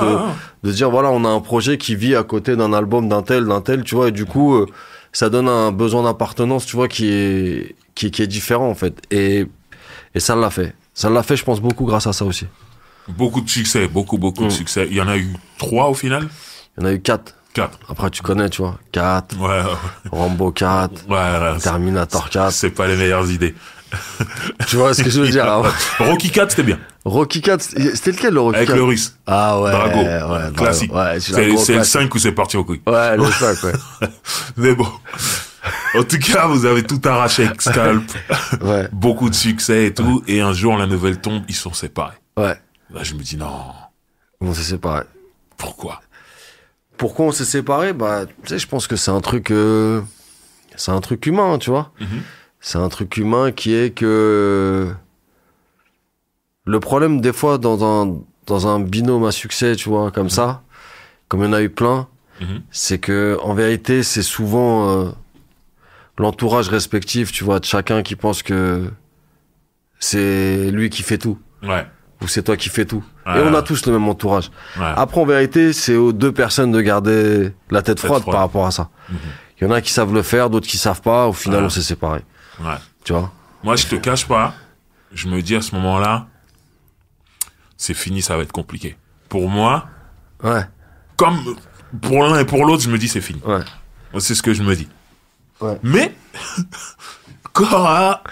S3: de dire, voilà, on a un projet qui vit à côté d'un album d'un tel, tu vois, et du coup, ça donne un besoin d'appartenance, tu vois, qui est différent, en fait. Et ça l'a fait. Ça l'a fait, je pense, beaucoup grâce à ça aussi.
S1: Beaucoup de succès, beaucoup de succès. Il y en a eu 3 au final?
S3: Il y en a eu 4.
S1: 4.
S3: Après, tu connais, tu vois. 4.
S1: Ouais.
S3: Rambo 4.
S1: Ouais,
S3: Terminator 4.
S1: C'est pas les meilleures idées.
S3: Tu vois ce que je veux dire, hein.
S1: Rocky 4, c'était bien.
S3: Rocky 4, c'était lequel, le Rocky 4?
S1: Avec le russe.
S3: Ah ouais.
S1: Drago.
S3: Ouais,
S1: classique.
S3: Ouais,
S1: c'est le 5 où c'est parti au couille.
S3: Ouais, le 5, ouais.
S1: Mais bon. En tout cas, vous avez tout arraché avec Scalp.
S3: Ouais.
S1: Beaucoup de succès et tout. Et un jour, la nouvelle tombe, ils sont séparés.
S3: Ouais.
S1: Là, je me dis non.
S3: On s'est séparés.
S1: Pourquoi
S3: on s'est séparés? Bah, tu sais, je pense que c'est un truc humain, tu vois. C'est un truc humain qui est que le problème, des fois, dans un binôme à succès, tu vois, comme ça, comme il y en a eu plein, c'est que, en vérité, c'est souvent l'entourage respectif, tu vois, de chacun qui pense que c'est lui qui fait tout.
S1: Ouais.
S3: Ou c'est toi qui fais tout.
S1: Ouais.
S3: Et on a tous le même entourage.
S1: Ouais.
S3: Après, en vérité, c'est aux 2 personnes de garder la tête froide par rapport à ça. Il y en a qui savent le faire, d'autres qui savent pas. Au final, on s'est séparés.
S1: Ouais.
S3: Tu vois?
S1: Moi, je te cache pas. Je me dis à ce moment-là, c'est fini, ça va être compliqué. Pour moi,
S3: Ouais.
S1: comme pour l'un et pour l'autre, je me dis c'est fini.
S3: Ouais.
S1: C'est ce que je me dis.
S3: Ouais.
S1: Mais Cora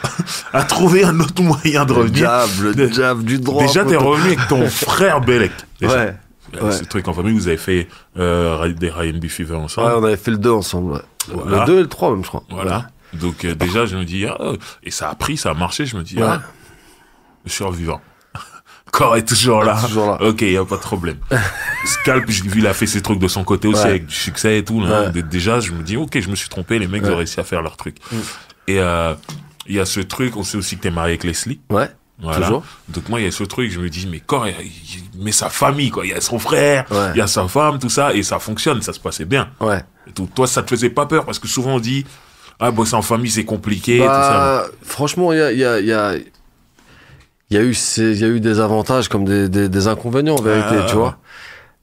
S1: a trouvé un autre moyen de revenir.
S3: Le jab du droit.
S1: Déjà, t'es revenu avec ton frère Belek.
S3: Ouais.
S1: Ce truc en famille, vous avez fait des R&B Fever ensemble.
S3: Ouais, on avait fait le 2 ensemble. Ouais.
S1: Voilà.
S3: Le 2 et le 3 même, je crois.
S1: Voilà. Donc déjà, je me dis, et ça a pris, ça a marché, je me dis, je suis vivant. Cora est toujours là.
S3: Toujours là.
S1: Ok, y a pas de problème. Scalp, j'ai vu, il a fait ses trucs de son côté aussi, avec du succès et tout. Là. Déjà, je me dis, ok, je me suis trompé, les mecs ont réussi à faire leur truc. Et il y a ce truc, on sait aussi que t'es marié avec Leslie.
S3: Ouais.
S1: Voilà.
S3: Toujours.
S1: Donc moi, il y a ce truc, je me dis, mais Cora, mais sa famille, quoi. Il y a son frère, il y a sa femme, tout ça, et ça fonctionne, ça se passait bien.
S3: Ouais.
S1: Et tout. Toi, ça te faisait pas peur, parce que souvent on dit, bosser en famille, c'est compliqué, tout ça.
S3: Franchement, il y a eu des avantages comme des inconvénients, en vérité, tu vois.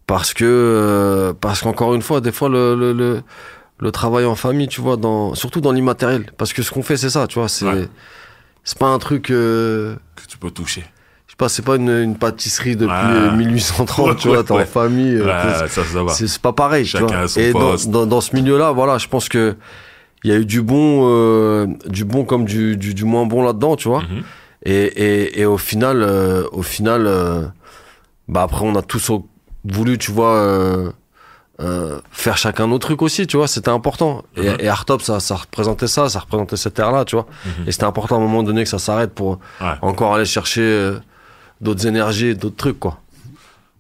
S3: Parce qu'encore une fois, des fois, le travail en famille, tu vois, surtout dans l'immatériel. Parce que ce qu'on fait, c'est ça, tu vois, c'est pas un truc,
S1: Que tu peux toucher.
S3: je sais pas, c'est pas une pâtisserie depuis 1830, tu vois, t'es en famille.
S1: Ça va.
S3: C'est pas pareil,
S1: Chacun
S3: tu vois.
S1: a son
S3: Et
S1: poste.
S3: dans ce milieu-là, voilà, je pense que il y a eu du bon comme du moins bon là-dedans, tu vois. Et au final, bah après, on a tous voulu, tu vois, faire chacun nos trucs aussi, tu vois, c'était important. Et Artop, ça représentait ça représentait cette ère-là, tu vois. Et c'était important à un moment donné que ça s'arrête pour encore aller chercher d'autres énergies, d'autres trucs, quoi.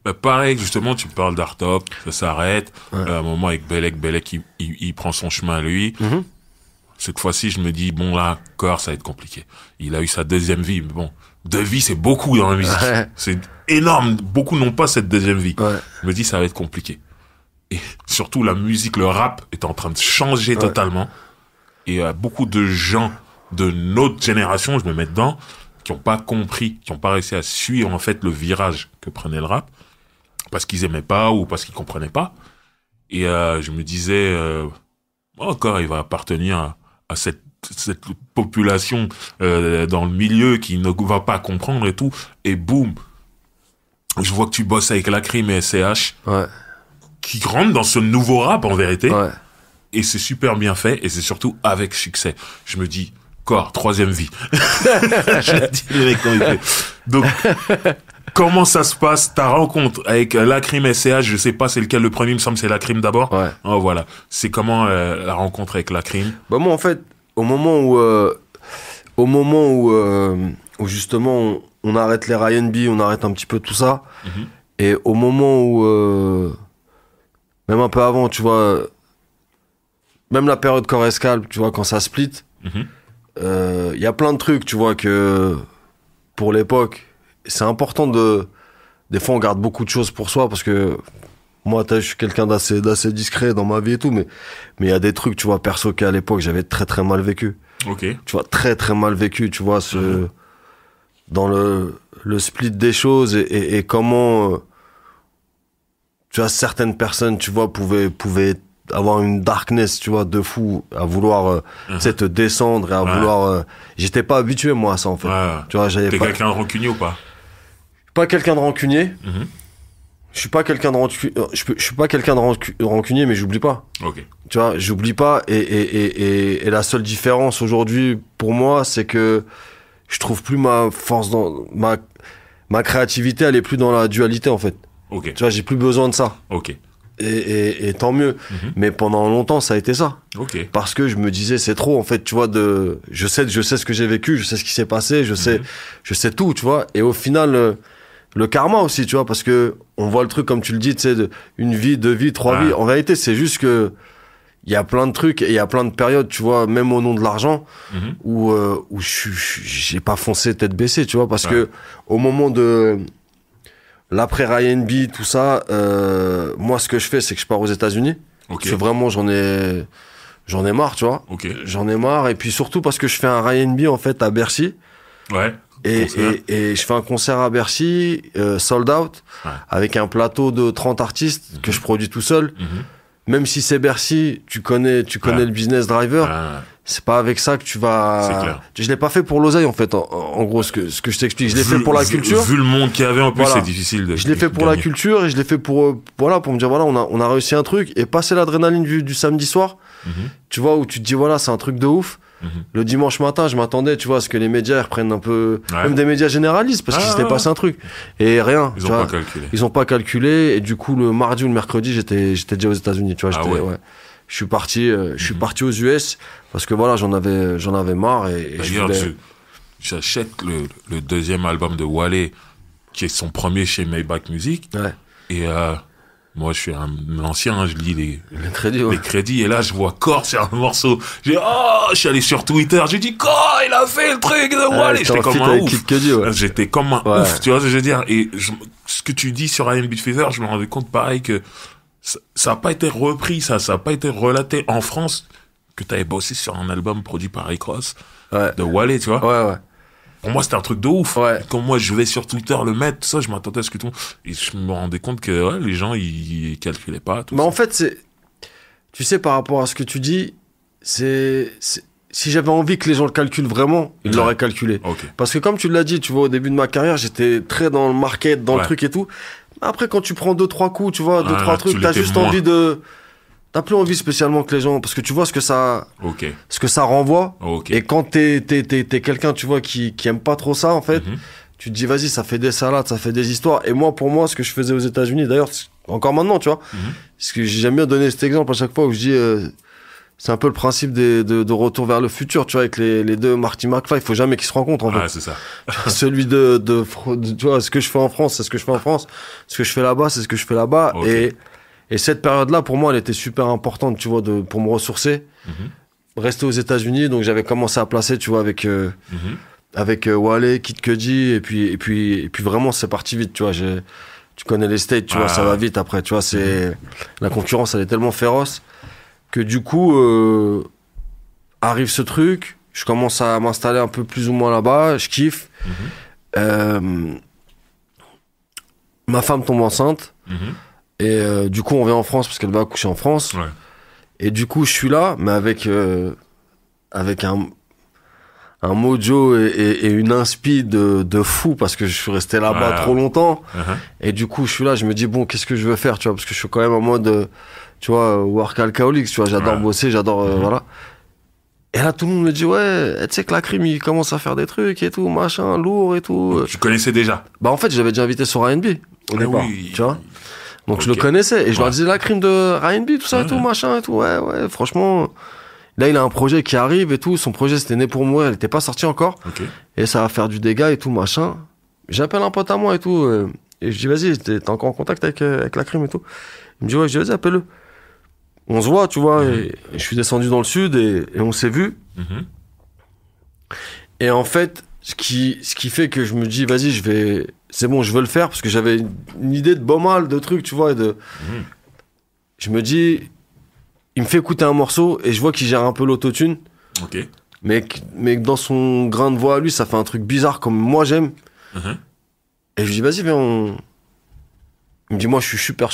S1: Bah, pareil, justement, tu parles d'Artop, ça s'arrête. À un moment avec Belek, il prend son chemin à lui. Cette fois-ci, je me dis, bon là, Cor, ça va être compliqué. Il a eu sa deuxième vie, mais bon, 2 vies, c'est beaucoup dans la musique. C'est énorme. Beaucoup n'ont pas cette deuxième vie. Je me dis, ça va être compliqué. Et surtout, la musique, le rap est en train de changer totalement. Et beaucoup de gens de notre génération, je me mets dedans, qui n'ont pas compris, qui n'ont pas réussi à suivre en fait le virage que prenait le rap, parce qu'ils aimaient pas ou parce qu'ils comprenaient pas. Et je me disais, encore, il va appartenir à cette population dans le milieu qui ne va pas comprendre et tout. Et boum, je vois que tu bosses avec Lacrim et SCH, qui rentrent dans ce nouveau rap en vérité. Et c'est super bien fait, et c'est surtout avec succès. Je me dis, Cor, 3e vie. Je dis les mecs comment il fait. Donc, comment ça se passe, ta rencontre avec Lacrim et SCH, je sais pas c'est lequel le premier, il me semble c'est Lacrim d'abord. Oh, voilà. C'est comment la rencontre avec Lacrim?
S3: Bah moi en fait, au moment où justement on arrête les R&B, on arrête un petit peu tout ça, et au moment où même un peu avant, tu vois, même la période Cor et Scalp, tu vois, quand ça split, y a plein de trucs, tu vois, que pour l'époque, c'est important des fois on garde beaucoup de choses pour soi, parce que moi, je suis quelqu'un d'assez discret dans ma vie et tout, mais il y a des trucs, tu vois, perso, qu'à l'époque, j'avais très, très mal vécu.
S1: Ok.
S3: Tu vois, très, très mal vécu, tu vois, dans le split des choses et comment, tu vois, certaines personnes, tu vois, pouvaient avoir une darkness, tu vois, de fou, à vouloir, tu sais, te descendre et à vouloir, j'étais pas habitué, moi, à ça, en fait. Tu vois,
S1: T'es quelqu'un de rancunier ou pas?
S3: Pas quelqu'un de rancunier. Je suis pas quelqu'un de rancunier, mais j'oublie pas.
S1: Ok.
S3: Tu vois, j'oublie pas. Et la seule différence aujourd'hui, pour moi, c'est que je trouve plus ma force dans ma créativité, elle est plus dans la dualité, en fait.
S1: Ok.
S3: Tu vois, j'ai plus besoin de ça.
S1: Ok.
S3: Et tant mieux. Mais pendant longtemps, ça a été ça.
S1: Ok.
S3: Parce que je me disais, c'est trop, en fait, tu vois, je sais ce que j'ai vécu, je sais ce qui s'est passé, je sais tout, tu vois. Et au final, le karma aussi, tu vois, parce que on voit le truc, comme tu le dis, tu sais, une vie, 2 vies, 3 vies. En vérité, c'est juste que il y a plein de trucs et il y a plein de périodes, tu vois, même au nom de l'argent, où j'ai pas foncé tête baissée, tu vois, parce que au moment de l'après Ryan B, tout ça, moi, ce que je fais, c'est que je pars aux États-Unis. Parce que vraiment, j'en ai marre, tu vois. J'en ai marre, et puis surtout parce que je fais un Ryan B, en fait, à Bercy.
S1: Ouais.
S3: Et je fais un concert à Bercy, sold out, avec un plateau de 30 artistes que je produis tout seul. Même si c'est Bercy, tu connais le business driver. C'est pas avec ça que tu vas. C'est clair. Je l'ai pas fait pour l'oseille, en fait. En gros, ce que je t'explique, je l'ai fait pour la culture.
S1: Vu le monde qu'il y avait en plus, c'est difficile de.
S3: Je l'ai fait pour la culture et je l'ai fait pour me dire, voilà, on a réussi un truc, et passer l'adrénaline du samedi soir. Tu vois, où tu te dis, voilà, c'est un truc de ouf. Le dimanche matin, je m'attendais, tu vois, à ce que les médias reprennent un peu, même des médias généralistes, parce qu'il s'était passé un truc. Et rien.
S1: Ils ont pas calculé.
S3: Ils ont pas calculé, et du coup, le mardi ou le mercredi, j'étais déjà aux États-Unis, tu vois. Je suis parti aux US, parce que voilà, j'en avais marre, et
S1: j'achète le deuxième album de Wale, qui est son premier chez Maybach Music. Et, moi, je suis un ancien, je lis les crédits, et là, je vois Core sur un morceau. Je suis allé sur Twitter, j'ai dit, Core, il a fait le truc de Wale. J'étais comme un ouf. J'étais comme un ouf, tu vois ce que je veux dire. Et ce que tu dis sur Ryan Beat Fever, je me rendais compte pareil que ça a pas été repris, ça a pas été relaté en France, que t'avais bossé sur un album produit par Rick Ross, de Wale, tu vois. Pour moi, c'était un truc de ouf. Quand moi, je vais sur Twitter le mettre, tout ça, je m'attendais à ce que tout le monde... Et je me rendais compte que les gens, ils calculaient pas. Tout ça.
S3: En fait, tu sais, par rapport à ce que tu dis, si j'avais envie que les gens le calculent vraiment, ils l'auraient calculé. Parce que comme tu l'as dit, tu vois, au début de ma carrière, j'étais très dans le market, dans le truc et tout. Après, quand tu prends 2-3 coups, tu vois, 2-3 trucs, t'as juste envie de... T'as plus envie spécialement que les gens, parce que tu vois ce que ça renvoie. Et quand t'es quelqu'un, tu vois, qui aime pas trop ça, en fait, tu te dis, vas-y, ça fait des salades, ça fait des histoires. Et pour moi, ce que je faisais aux États-Unis, d'ailleurs, encore maintenant, tu vois, parce que j'aime bien donner cet exemple à chaque fois où je dis, c'est un peu le principe de Retour vers le futur, tu vois, avec les deux Marty McFly, il faut jamais qu'ils se rencontrent, en fait.
S1: C'est ça.
S3: Celui tu vois, ce que je fais en France, c'est ce que je fais en France. Ce que je fais là-bas, c'est ce que je fais là-bas. Et cette période-là, pour moi, elle était super importante, tu vois, pour me ressourcer. Rester aux États-Unis, donc j'avais commencé à placer, tu vois, avec Wale, Kid Cudi, et puis vraiment, c'est parti vite, tu vois. Tu connais les States, tu vois, ça va vite après, tu vois, la concurrence, elle est tellement féroce que du coup, arrive ce truc, je commence à m'installer un peu plus ou moins là-bas, je kiffe. Ma femme tombe enceinte. Et du coup, on vient en France parce qu'elle va accoucher en France. Et du coup, je suis là, mais avec un mojo et une inspi de fou, parce que je suis resté là-bas trop longtemps. Et du coup, je suis là, je me dis, bon, qu'est-ce que je veux faire, tu vois, parce que je suis quand même en mode, tu vois, work alcoholics, tu vois, j'adore bosser, j'adore, voilà. Et là, tout le monde me dit, ouais, tu sais que la crime, il commence à faire des trucs et tout, machin, lourd et tout.
S1: Tu connaissais déjà?
S3: En fait, j'avais déjà invité sur Ryan B au départ, tu vois. Donc je le connaissais, et je leur disais la crime de Ryan B, tout ça et tout, machin et tout, ouais, franchement. Là, il a un projet qui arrive et tout, son projet c'était Né pour mourir, elle était pas sortie encore. Et ça va faire du dégât et tout, machin. J'appelle un pote à moi et tout, et je dis, vas-y, t'es encore en contact avec la crime et tout. Il me dit, ouais, je dis, vas-y, appelle-le. On se voit, tu vois, et je suis descendu dans le sud et on s'est vu. Et en fait, ce qui fait que je me dis, vas-y, c'est bon, je veux le faire, parce que j'avais une idée de pas mal de trucs, tu vois, je me dis, il me fait écouter un morceau et je vois qu'il gère un peu l'autotune,
S1: Ok.
S3: mais dans son grain de voix à lui, ça fait un truc bizarre comme moi j'aime.
S1: Mhm.
S3: Et je lui dis, vas-y, viens, il me dit, moi, je suis super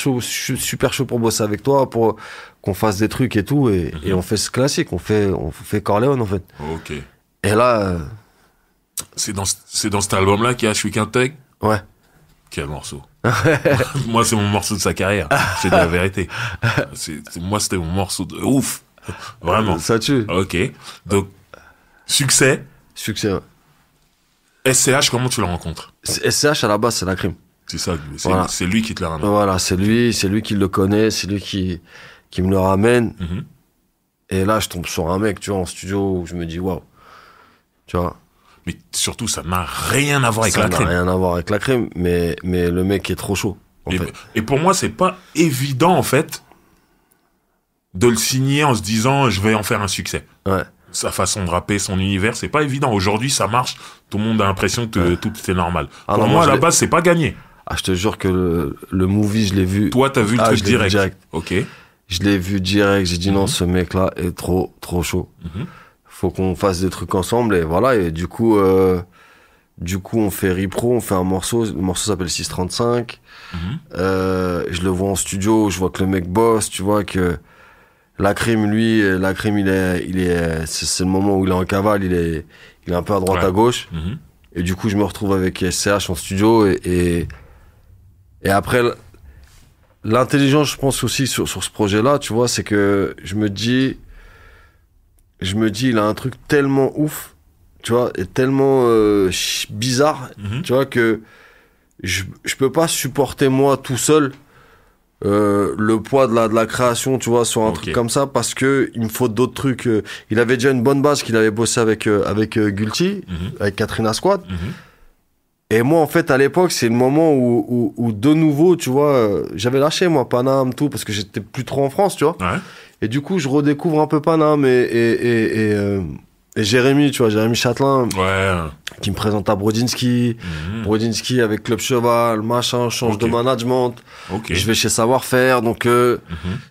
S3: chaud pour bosser avec toi, pour qu'on fasse des trucs et tout. Et on fait ce classique, on fait Corleone, en fait.
S1: Ok.
S3: Et là,
S1: C'est dans cet album-là qu'il y a Je suis qu'un thug.
S3: ouais.
S1: Quel morceau. Moi, c'est mon morceau de sa carrière. C'est de la vérité. Moi, c'était mon morceau de ouf. Vraiment.
S3: Ça tue.
S1: Ok. Donc, succès.
S3: Succès, ouais.
S1: SCH, comment tu le rencontres?
S3: SCH, à la base, c'est la crime.
S1: C'est ça.
S3: Voilà.
S1: C'est lui qui te l'a ramené.
S3: Voilà, c'est lui qui le connaît, c'est lui qui me le ramène.
S1: Mhm.
S3: Et là, je tombe sur un mec, tu vois, en studio, où je me dis, waouh. Tu vois,
S1: Mais surtout, ça n'a rien à voir avec
S3: ça
S1: la
S3: n'a
S1: crème.
S3: rien à voir avec la crime, mais le mec est trop chaud, en fait.
S1: Et pour moi, c'est pas évident, en fait, de le signer en se disant, je vais en faire un succès.
S3: Ouais.
S1: Sa façon de rapper, son univers, c'est pas évident. Aujourd'hui, ça marche. Tout le monde a l'impression que tout est normal.
S3: Ah
S1: pour
S3: non,
S1: moi,
S3: moi,
S1: à
S3: je
S1: la
S3: l'ai-
S1: base, c'est pas gagné.
S3: Ah, je te jure que le movie, je l'ai vu.
S1: Toi, t'as vu le
S3: Ah,
S1: truc
S3: je l'ai vu
S1: direct. Ok.
S3: Je l'ai vu direct. J'ai dit non, ce mec-là est trop chaud.
S1: Mhm.
S3: Faut qu'on fasse des trucs ensemble et voilà. Et du coup, on fait Ripro, on fait un morceau. Le morceau s'appelle 635.
S1: Mhm.
S3: Je le vois en studio, je vois que le mec bosse, tu vois que la crime, c'est le moment où il est en cavale, il est un peu à droite
S1: Ouais.
S3: à gauche.
S1: Mhm.
S3: Et du coup, je me retrouve avec SCH en studio et après, l'intelligence, je pense aussi sur ce projet-là, tu vois, c'est que je me dis, il a un truc tellement ouf, tu vois, et tellement bizarre,
S1: Mhm.
S3: tu vois, que je peux pas supporter moi tout seul le poids de la création, tu vois, sur un
S1: Ok.
S3: truc comme ça, parce que il me faut d'autres trucs. Il avait déjà une bonne base qu'il avait bossé avec Gulti,
S1: Mhm.
S3: avec Katrina Squad.
S1: Mhm.
S3: Et moi, en fait, à l'époque, c'est le moment où de nouveau, tu vois, j'avais lâché, moi, Paname, tout, parce que j'étais plus trop en France, tu vois.
S1: Ouais.
S3: Et du coup, je redécouvre un peu Paname et Jérémy, tu vois, Jérémy Châtelain,
S1: Ouais.
S3: qui me présente à Brodinski.
S1: Mhm.
S3: Brodinski avec Club Cheval, machin, change
S1: Ok.
S3: de management.
S1: Ok.
S3: Je vais chez Savoir-Faire, donc
S1: Mhm.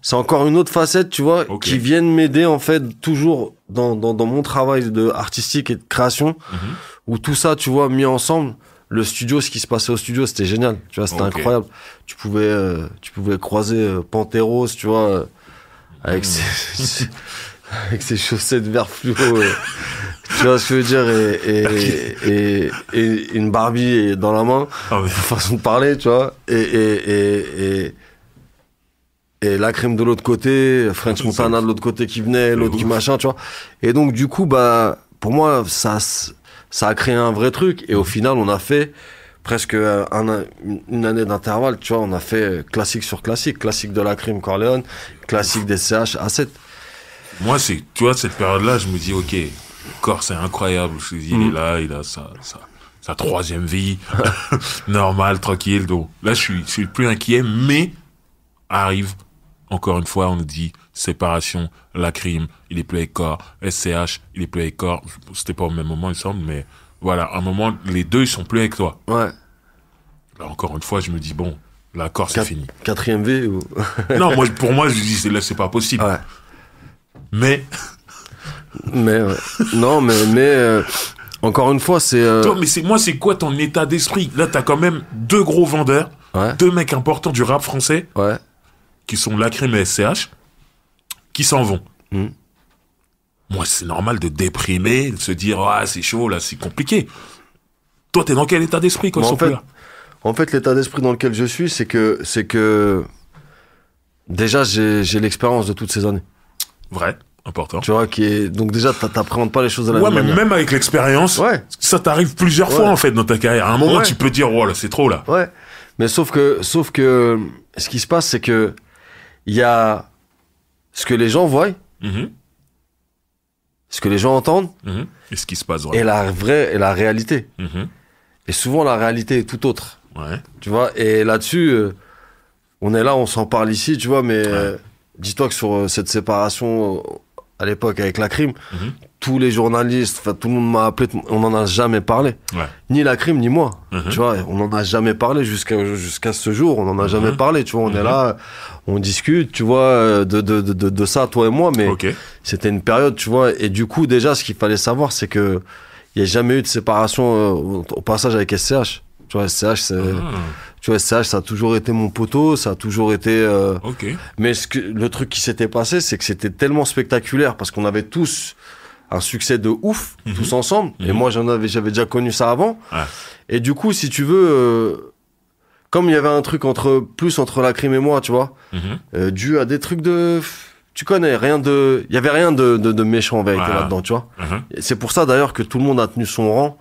S3: c'est encore une autre facette, tu vois,
S1: Ok.
S3: qui viennent m'aider, en fait, toujours dans mon travail artistique et de création,
S1: Mhm.
S3: où tout ça, tu vois, mis ensemble. Le studio, ce qui se passait au studio, c'était génial. Tu vois, c'était
S1: Ok.
S3: incroyable. Tu pouvais croiser Panteros, tu vois, avec avec ses chaussettes vert fluo. Tu vois ce que je veux dire, et une Barbie dans la main,
S1: Ah, mais-
S3: façon de parler, tu vois. Et la crème de l'autre côté, French Montana de l'autre côté qui venait, l'autre qui
S1: ouf.
S3: machin, tu vois. Et donc, du coup, bah, pour moi, ça a créé un vrai truc. Et au final, on a fait presque une année d'intervalle, tu vois. On a fait classique sur classique. Classique de la crime Corleone, classique des CH A7.
S1: Moi, tu vois, cette période-là, je me dis, ok, Corps, c'est incroyable. Je me dis, il est là, il a sa troisième vie, normal, tranquille. Donc, là, je suis plus inquiet, mais arrive, encore une fois, on nous dit, séparation, la crime, il est plus avec Corps, SCH, il est plus avec Corps. C'était pas au même moment, il semble, mais voilà, à un moment, les deux, ils sont plus avec toi.
S3: Ouais.
S1: Là, encore une fois, je me dis, bon, là, Corps, c'est fini.
S3: 4ème V ou...
S1: Non, pour moi, je dis, là, c'est pas possible.
S3: Ouais.
S1: Mais,
S3: Mais, ouais. Non, mais encore une fois, c'est...
S1: toi, mais c'est quoi ton état d'esprit? Là, t'as quand même deux gros vendeurs,
S3: Ouais.
S1: deux mecs importants du rap français,
S3: Ouais.
S1: qui sont Lacrim et SCH, qui s'en vont.
S3: Mm.
S1: Moi, c'est normal de déprimer, de se dire, ah, c'est chaud, là, c'est compliqué. Toi, t'es dans quel état d'esprit quand
S3: Mais
S1: ils sont plus là?
S3: En fait, l'état d'esprit dans lequel je suis, c'est que déjà, j'ai l'expérience de toutes ces années.
S1: Vrai, important.
S3: Tu vois, donc déjà, t'appréhendes pas les choses de la
S1: Ouais,
S3: même
S1: mais
S3: manière.
S1: même avec l'expérience,
S3: Ouais.
S1: ça t'arrive plusieurs fois,
S3: Ouais.
S1: en fait, dans ta carrière. À un moment,
S3: Ouais.
S1: tu peux dire, oh là, c'est trop, là.
S3: Ouais. Mais sauf que, ce qui se passe, c'est que il y a ce que les gens voient,
S1: Mhm,
S3: ce que les gens entendent,
S1: mhm. Et ce qui se passe,
S3: et
S1: vraiment.
S3: la réalité.
S1: Mhm.
S3: Et souvent, la réalité est tout autre.
S1: Ouais.
S3: Tu vois, et là-dessus, on est là, on s'en parle ici, tu vois, mais dis-toi que sur cette séparation à l'époque avec la crime,
S1: Mhm.
S3: tous les journalistes, enfin tout le monde m'a appelé, on n'en a jamais parlé.
S1: Ouais.
S3: Ni la crime, ni moi.
S1: Mhm.
S3: Tu vois, on n'en a jamais parlé jusqu'à ce jour, on n'en a jamais parlé. Tu vois, on est là, on discute, tu vois, de ça, toi et moi, mais
S1: Ok.
S3: c'était une période, tu vois. Et du coup, déjà, ce qu'il fallait savoir, c'est que il n'y a jamais eu de séparation au passage avec SCH. Tu vois, SCH, tu vois, SCH, ça a toujours été mon poteau, ça a toujours été.
S1: Ok.
S3: Mais le truc qui s'était passé, c'est que c'était tellement spectaculaire parce qu'on avait tous un succès de ouf, tous ensemble. Et moi, j'avais déjà connu ça avant.
S1: Ouais.
S3: Et du coup, si tu veux, comme il y avait un truc entre la crime et moi, tu vois, dû à des trucs de, tu connais, il y avait rien de méchant en vérité là-dedans, tu vois. Et c'est pour ça d'ailleurs que tout le monde a tenu son rang.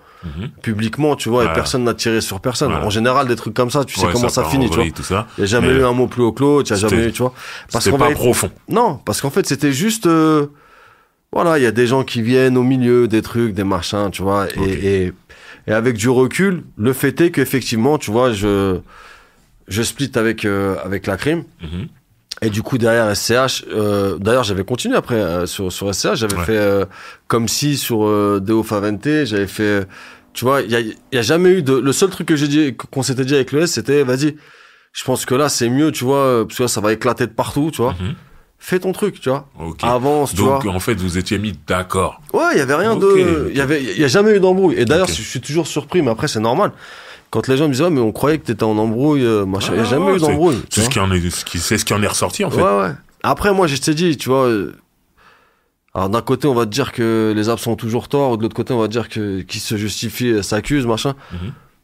S3: Publiquement, tu vois, et personne n'a tiré sur personne. En général, des trucs comme ça, tu sais comment ça finit, tu vois.
S1: Tout ça.
S3: Il n'y a jamais eu un mot plus haut que l'autre, il n'y a jamais eu, tu vois.
S1: C'était pas profond.
S3: Non, parce qu'en fait, c'était juste, voilà, il y a des gens qui viennent au milieu, des trucs, des machins, tu vois, et avec du recul, le fait est qu'effectivement, tu vois, je split avec la crime. Et du coup, derrière SCH, d'ailleurs, j'avais continué après sur SCH, j'avais fait comme si sur Deo Favente, j'avais fait, tu vois, il y a jamais eu le seul truc que qu'on s'était dit avec le S, c'était, vas-y, je pense que là, c'est mieux, tu vois, parce que là, ça va éclater de partout, tu vois. Fais ton truc, tu vois.
S1: Ok.
S3: Avance, tu vois.
S1: Donc, en fait, vous étiez mis d'accord.
S3: Ouais, il y avait rien il y a jamais eu d'embrouille. Et d'ailleurs, je suis toujours surpris, mais après, c'est normal. Quand les gens me disent, ouais, mais on croyait que t'étais en embrouille, machin. Il y a jamais eu d'embrouille.
S1: C'est ce qui en est ressorti, en fait.
S3: Ouais. Après, moi, je t'ai dit, tu vois, alors d'un côté, on va te dire que les absents ont toujours tort, ou de l'autre côté, on va te dire que qui se justifie s'accuse, machin.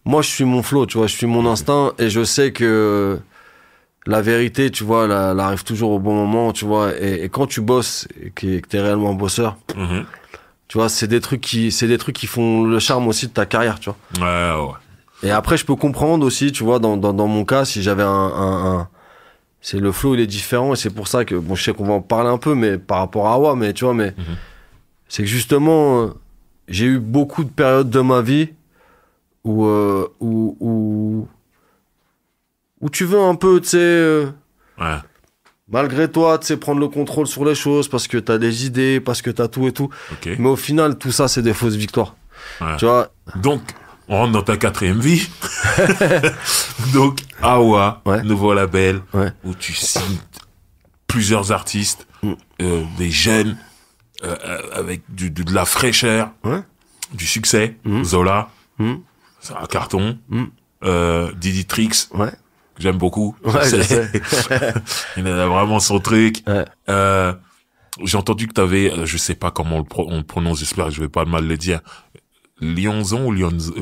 S3: Moi, je suis mon flow, tu vois, je suis mon instinct, et je sais que la vérité, tu vois, elle arrive toujours au bon moment, tu vois, et quand tu bosses et que t'es réellement un bosseur, tu vois, c'est des trucs qui font le charme aussi de ta carrière, tu vois.
S1: Ouais.
S3: Et après, je peux comprendre aussi, tu vois, dans mon cas, si j'avais c'est le flow, il est différent, et c'est pour ça que, bon, je sais qu'on va en parler un peu, mais par rapport à Awa, mais tu vois, mais c'est que justement, j'ai eu beaucoup de périodes de ma vie où tu veux un peu, tu sais, malgré toi, tu sais, prendre le contrôle sur les choses parce que t'as des idées, parce que t'as tout et tout.
S1: Okay.
S3: Mais au final, tout ça, c'est des fausses victoires. Tu vois.
S1: Donc, on rentre dans ta 4e vie. Donc, Awa, nouveau label, où tu signes plusieurs artistes, des jeunes, avec de la fraîcheur, du succès, Zola, c'est un carton, Didi Trix, que j'aime beaucoup.
S3: Je sais.
S1: Il a vraiment son truc. J'ai entendu que t'avais, je sais pas comment on le prononce, j'espère que je vais pas mal le dire. Lionzon ou Lionzon?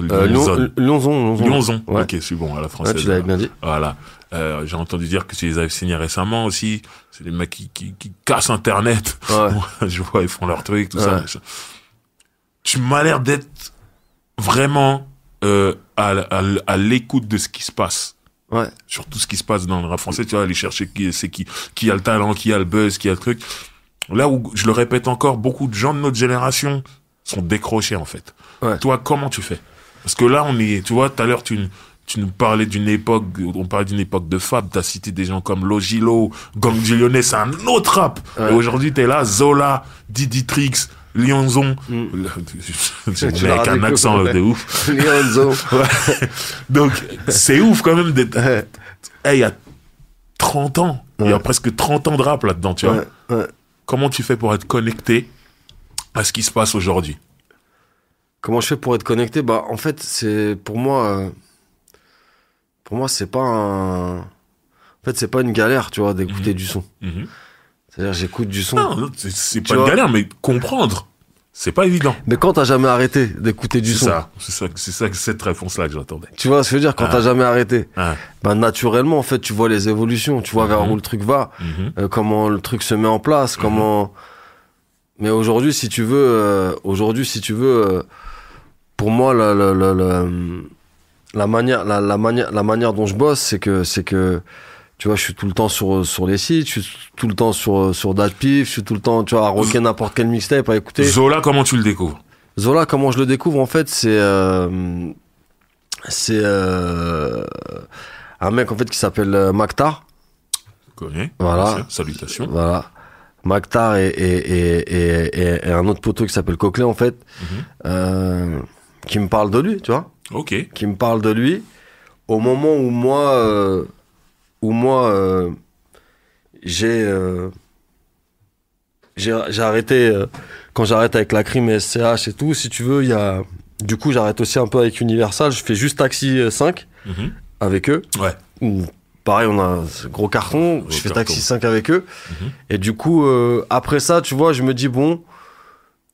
S1: Lionzon.
S3: Ouais.
S1: Ok, c'est bon, à la française.
S3: Tu l'avais bien dit.
S1: Voilà. J'ai entendu dire que tu les avais signés récemment aussi. C'est des mecs qui cassent Internet. Je vois, ils font leur truc, tout ça. Tu m'as l'air d'être vraiment à l'écoute de ce qui se passe. Sur tout ce qui se passe dans le rap français, tu vas aller chercher qui a le talent, qui a le buzz, qui a le truc. Là où, je le répète encore, beaucoup de gens de notre génération sont décrochés, en fait. Toi, comment tu fais? Parce que là, tu vois, tout à l'heure, tu nous parlais d'une époque, on parlait d'une époque de Fab, t'as cité des gens comme Logilo, Gang du Lyonnais, c'est un autre rap. Et aujourd'hui, t'es là, Zola, Didi Trix, Lionzon, avec un accent de ouf.
S3: Lionzon.
S1: Donc, c'est ouf quand même d'être, il y a 30 ans, il y a presque 30 ans de rap là-dedans, tu vois. Comment tu fais pour être connecté à ce qui se passe aujourd'hui?
S3: Comment je fais pour être connecté? Bah, en fait, c'est, pour moi, c'est pas en fait, c'est pas une galère, tu vois, d'écouter du son. C'est-à-dire, j'écoute du son.
S1: Non, c'est pas une galère, mais comprendre, c'est pas évident.
S3: Mais quand t'as jamais arrêté d'écouter du son.
S1: C'est ça, cette réponse-là que j'attendais.
S3: Tu vois ce que je veux dire? Quand t'as jamais arrêté. Bah, naturellement, en fait, tu vois les évolutions, tu vois vers où le truc va, comment le truc se met en place, comment. Mais aujourd'hui, si tu veux, pour moi, la manière dont je bosse, c'est que, tu vois, je suis tout le temps sur les sites, je suis tout le temps sur Datpiff, je suis tout le temps, tu vois, à rocker n'importe quel mixtape, à écouter.
S1: Zola, comment tu le découvres?
S3: Zola, comment je le découvre, en fait, c'est un mec, en fait, qui s'appelle Maktar.
S1: Je connais.
S3: Voilà.
S1: Salutations.
S3: Voilà. Maktar et un autre poteau qui s'appelle Coquelin, en fait, qui me parle de lui, tu vois.
S1: Ok.
S3: Qui me parle de lui au moment où moi, j'ai arrêté, quand j'arrête avec la crime et SCH et tout, si tu veux, du coup, j'arrête aussi un peu avec Universal, je fais juste Taxi 5 avec eux.
S1: Ouais.
S3: Pareil, on a un gros carton, je fais Taxi 5 avec eux. Et du coup, après ça, tu vois, je me dis, bon,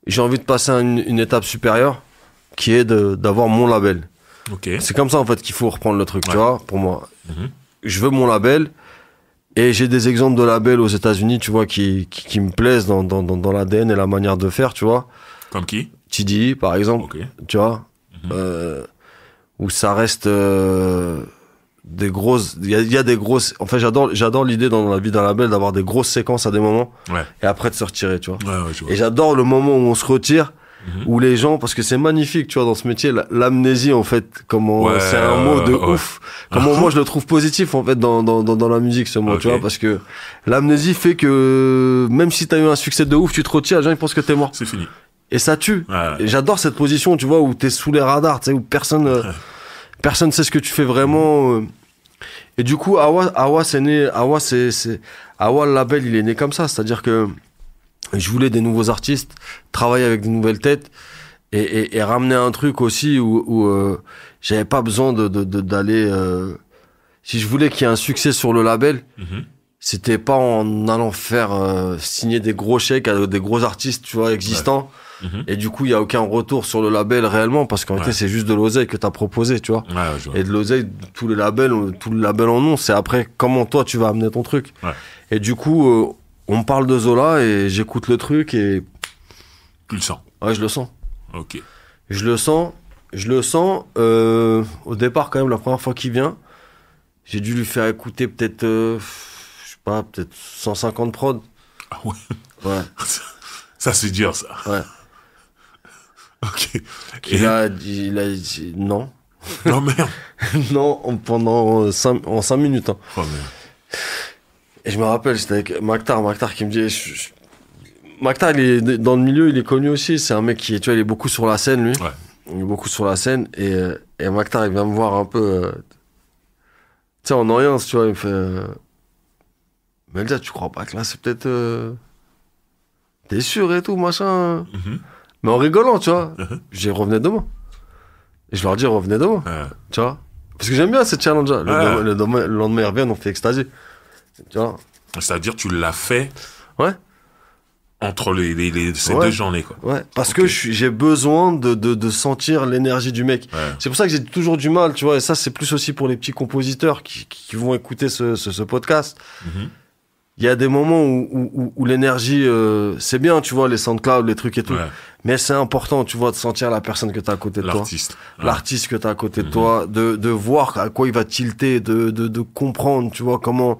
S3: j'ai envie de passer à une étape supérieure qui est d'avoir mon label.
S1: Ok.
S3: C'est comme ça, en fait, qu'il faut reprendre le truc, tu vois, pour moi. Je veux mon label. Et j'ai des exemples de labels aux États-Unis, tu vois, qui me plaisent dans l'ADN et la manière de faire, tu vois.
S1: Comme qui?
S3: TDI, par exemple,
S1: Ok.
S3: tu vois, où ça reste des grosses... Il y a des grosses... En fait, j'adore l'idée dans la vie d'un label d'avoir des grosses séquences à des moments,
S1: Ouais.
S3: et après de se retirer, tu vois.
S1: Ouais, je vois.
S3: Et j'adore le moment où on se retire, où les gens... Parce que c'est magnifique, tu vois, dans ce métier, l'amnésie, en fait, comment...
S1: Ouais,
S3: c'est un mot de
S1: ouais.
S3: ouf. Comment moi, je le trouve positif, en fait, dans la musique, ce mot,
S1: Ok.
S3: tu vois, parce que l'amnésie fait que même si t'as eu un succès de ouf, tu te retires, les gens, ils pensent que t'es mort.
S1: C'est fini.
S3: Et ça tue.
S1: Ouais.
S3: Et j'adore cette position, tu vois, où t'es sous les radars, tu sais, où personne sait ce que tu fais vraiment. Et du coup, Awa, c'est né, Awa, Awa, le label, il est né comme ça. C'est-à-dire que je voulais des nouveaux artistes, travailler avec de nouvelles têtes et ramener un truc aussi où j'avais pas besoin d'aller, si je voulais qu'il y ait un succès sur le label, c'était pas en allant faire signer des gros chèques à des gros artistes, tu vois, existants. Et du coup, il y a aucun retour sur le label réellement, parce qu'en réalité, c'est juste de l'oseille que t'as proposé, tu vois.
S1: Ouais, je vois.
S3: Et de l'oseille, tout le label en ont, c'est après comment toi tu vas amener ton truc.
S1: Ouais.
S3: Et du coup, on me parle de Zola et j'écoute le truc et
S1: Tu le sens.
S3: ouais, je le sens.
S1: Ok.
S3: Je le sens. Au départ, quand même, la première fois qu'il vient, j'ai dû lui faire écouter peut-être, je sais pas, peut-être 150 prods.
S1: Ah ouais.
S3: Ouais,
S1: Ça, c'est dur, ça.
S3: ouais.
S1: Ok.
S3: Il a dit non.
S1: Non, merde.
S3: Non, pendant 5 minutes. Hein.
S1: Oh, merde.
S3: Et je me rappelle, j'étais avec Maktar qui me dit... Maktar, il est dans le milieu, il est connu aussi. C'est un mec qui, tu vois, il est beaucoup sur la scène, lui.
S1: Ouais.
S3: Il est beaucoup sur la scène. Et Maktar, il vient me voir un peu... tu sais, en Orient, tu vois, il me fait... Melza, tu crois pas que là, c'est peut-être... T'es sûr et tout, machin. Mais en rigolant, tu vois. J'ai revenez demain. Et je leur dis, revenez demain. Tu vois. Parce que j'aime bien cette challenge-là. Le lendemain, ils reviennent, on fait extasie. Tu vois.
S1: C'est-à-dire, tu l'as fait
S3: Ouais.
S1: entre ces
S3: Ouais.
S1: deux journées, quoi.
S3: Ouais. Parce
S1: Ok.
S3: que j'ai besoin de sentir l'énergie du mec.
S1: Ouais.
S3: C'est pour ça que j'ai toujours du mal, tu vois. Et ça, c'est plus aussi pour les petits compositeurs qui vont écouter ce podcast. Il y a des moments où l'énergie, c'est bien, tu vois, les SoundCloud, les trucs et tout.
S1: Ouais.
S3: Mais c'est important, tu vois, de sentir la personne que t'as à côté de toi.
S1: L'artiste. Ouais.
S3: L'artiste que t'as à côté de toi, de voir à quoi il va tilter, de comprendre, tu vois, comment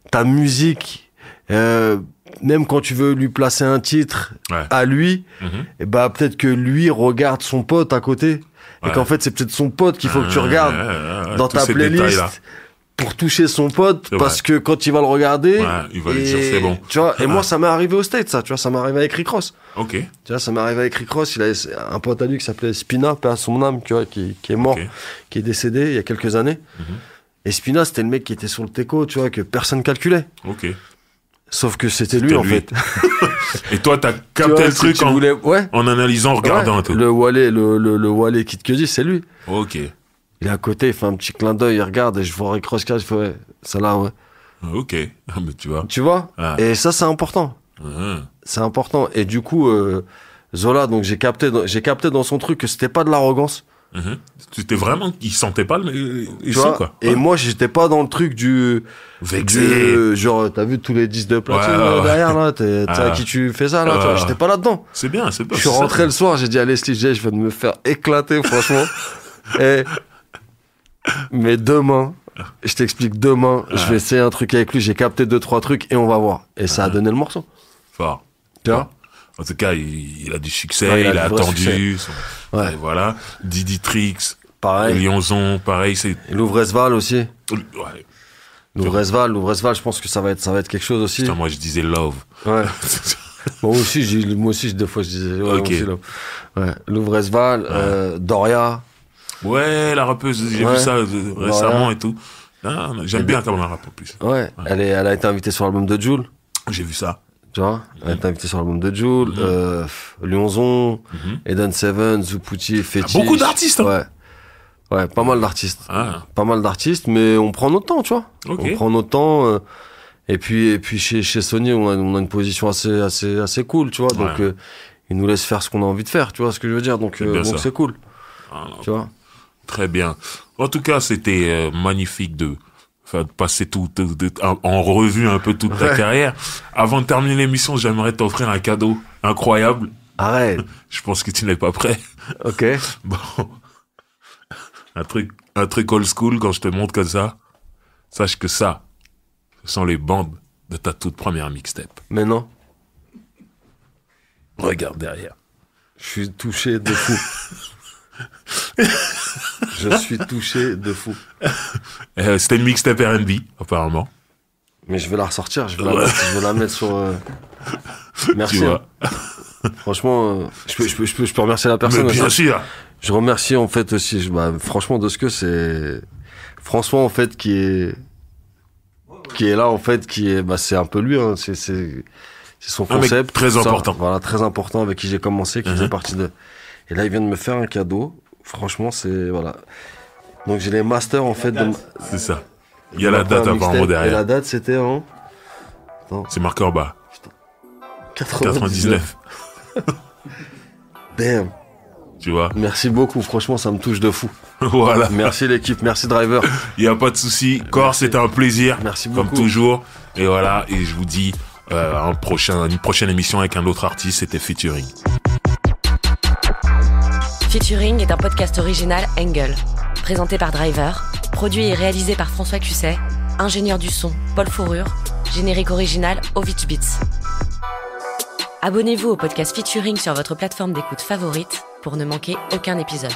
S3: ta musique, même quand tu veux lui placer un titre
S1: Ouais.
S3: à lui,
S1: Mhm.
S3: et bah peut-être que lui regarde son pote à côté, et
S1: Ouais.
S3: qu'en fait c'est peut-être son pote qu'il faut que tu regardes dans
S1: tous
S3: ta
S1: ces
S3: playlist
S1: détails-là.
S3: pour toucher son pote,
S1: C'est
S3: parce
S1: vrai.
S3: que quand il va le regarder,
S1: Ouais, il va lui dire, c'est bon.
S3: tu vois, et
S1: Ouais.
S3: moi ça m'est arrivé au States, ça, tu vois, ça m'est arrivé avec Rick Ross.
S1: Ok.
S3: Tu vois, ça m'est arrivé avec Rick Ross, il a un pote à lui qui s'appelait Spina, paix à son âme, tu vois, qui est mort,
S1: Ok.
S3: qui est décédé il y a quelques années. Et Spina, c'était le mec qui était sur le teco, tu vois, que personne calculait.
S1: Ok.
S3: Sauf que c'était lui,
S1: C'était
S3: en
S1: lui.
S3: fait.
S1: Et toi, t'as
S3: Tu
S1: capté
S3: vois,
S1: le
S3: si
S1: truc
S3: tu
S1: en,
S3: voulais... Ouais.
S1: en analysant, en regardant un peu.
S3: Le Wale Kid Cudi, c'est lui.
S1: Ok.
S3: Il est à côté, il fait un petit clin d'œil, il regarde, et je vois Rick Ross, je fais, ouais, ça là, ouais.
S1: Ok. Ah, mais tu vois.
S3: Tu vois?
S1: Ah.
S3: Et ça, c'est important.
S1: Ah.
S3: C'est important. Et du coup, Zola, donc j'ai capté dans son truc que c'était pas de l'arrogance.
S1: Mhm. C'était vraiment, il sentait pas les
S3: Tu
S1: sons,
S3: vois.
S1: quoi.
S3: Et moi, j'étais pas dans le truc du
S1: Vexé.
S3: genre, t'as vu tous les disques de platine
S1: Ouais,
S3: là,
S1: ouais.
S3: derrière là, tu sais à
S1: Ah.
S3: qui tu fais ça là, tu vois,
S1: Ah.
S3: j'étais pas là-dedans.
S1: C'est bien, c'est bien.
S3: Je suis rentré le soir, j'ai dit à Leslie, je viens de me faire éclater, franchement. Mais demain, je t'explique, demain, je vais essayer un truc avec lui, j'ai capté 2-3 trucs et on va voir. Et ça a donné le morceau.
S1: Fort.
S3: Tu vois?
S1: En tout cas, il a du succès,
S3: Ouais, il a
S1: il a
S3: du vrai
S1: attendu.
S3: Ouais.
S1: Et voilà. Didi Trix,
S3: Pareil.
S1: Lyonzon, pareil, c'est.
S3: Et Louvresval aussi.
S1: Ouais.
S3: Louvresval, je pense que ça va être quelque chose aussi.
S1: Putain, moi, je disais Love.
S3: Ouais. Moi aussi, des fois, je disais. Ouais,
S1: Ok.
S3: moi aussi, là. Ouais. Louvresval, Doria.
S1: Ouais, la rappeuse, j'ai
S3: Ouais.
S1: vu ça récemment et tout. Ah, j'aime bien comme un rap en plus.
S3: Ouais. Elle a été invitée sur l'album de Jul.
S1: J'ai vu ça.
S3: Tu vois, elle a été invitée sur l'album de Jul. Lyonzon, Eden Seven, Zuputi, Fétiche.
S1: Beaucoup d'artistes, hein.
S3: Ouais, pas mal d'artistes.
S1: Ah,
S3: Pas mal d'artistes, mais on prend notre temps, tu vois.
S1: ok.
S3: On prend notre temps. Et puis chez Sony, on a une position assez cool, tu vois. Donc,
S1: Ouais.
S3: ils nous laissent faire ce qu'on a envie de faire, tu vois ce que je veux dire. Donc,
S1: C'est bien ça.
S3: c'est cool,
S1: Ah, non.
S3: tu vois.
S1: Très bien. En tout cas, c'était magnifique de passer en revue un peu toute ta
S3: Ouais.
S1: carrière. Avant de terminer l'émission, j'aimerais t'offrir un cadeau incroyable.
S3: Arrête.
S1: Je pense que tu n'es pas prêt.
S3: Ok.
S1: Bon. Un truc old school, quand je te montre comme ça, sache que ça, ce sont les bandes de ta toute première mixtape.
S3: Mais non,
S1: Regarde derrière.
S3: je suis touché de fou. Je suis touché de fou.
S1: C'était une mixtape R&B, apparemment.
S3: Mais je vais la ressortir, je
S1: Ouais.
S3: vais la mettre sur... Merci.
S1: Tu vois.
S3: hein. Franchement, je peux remercier la
S1: Mais
S3: personne.
S1: bien sûr.
S3: Je remercie en fait aussi, franchement, de ce que c'est François en fait qui est là en fait, c'est un peu lui, hein, c'est son
S1: Un mec
S3: concept.
S1: très
S3: tout ça.
S1: important.
S3: Voilà, très important, avec qui j'ai commencé, qui
S1: Mhm.
S3: faisait partie de. Et là, il vient de me faire un cadeau. Franchement, c'est voilà. Donc j'ai les masters en fait.
S1: C'est ça. Il y a la date apparemment
S3: Et la
S1: derrière.
S3: date c'était en
S1: C'est marqué en bas.
S3: 99.
S1: 99.
S3: Damn.
S1: Tu vois.
S3: Merci beaucoup. Franchement, ça me touche de fou.
S1: Voilà.
S3: Merci l'équipe, merci Driver.
S1: Il n'y a pas de souci. Corps, c'était un plaisir.
S3: Merci
S1: Comme
S3: beaucoup.
S1: toujours. Et voilà. Et je vous dis une prochaine émission avec un autre artiste. C'était Featuring.
S4: Featuring est un podcast original Angle, présenté par Driver, produit et réalisé par François Cusset, ingénieur du son Paul Fourrure, générique original Ovich Beats. Abonnez-vous au podcast Featuring sur votre plateforme d'écoute favorite pour ne manquer aucun épisode.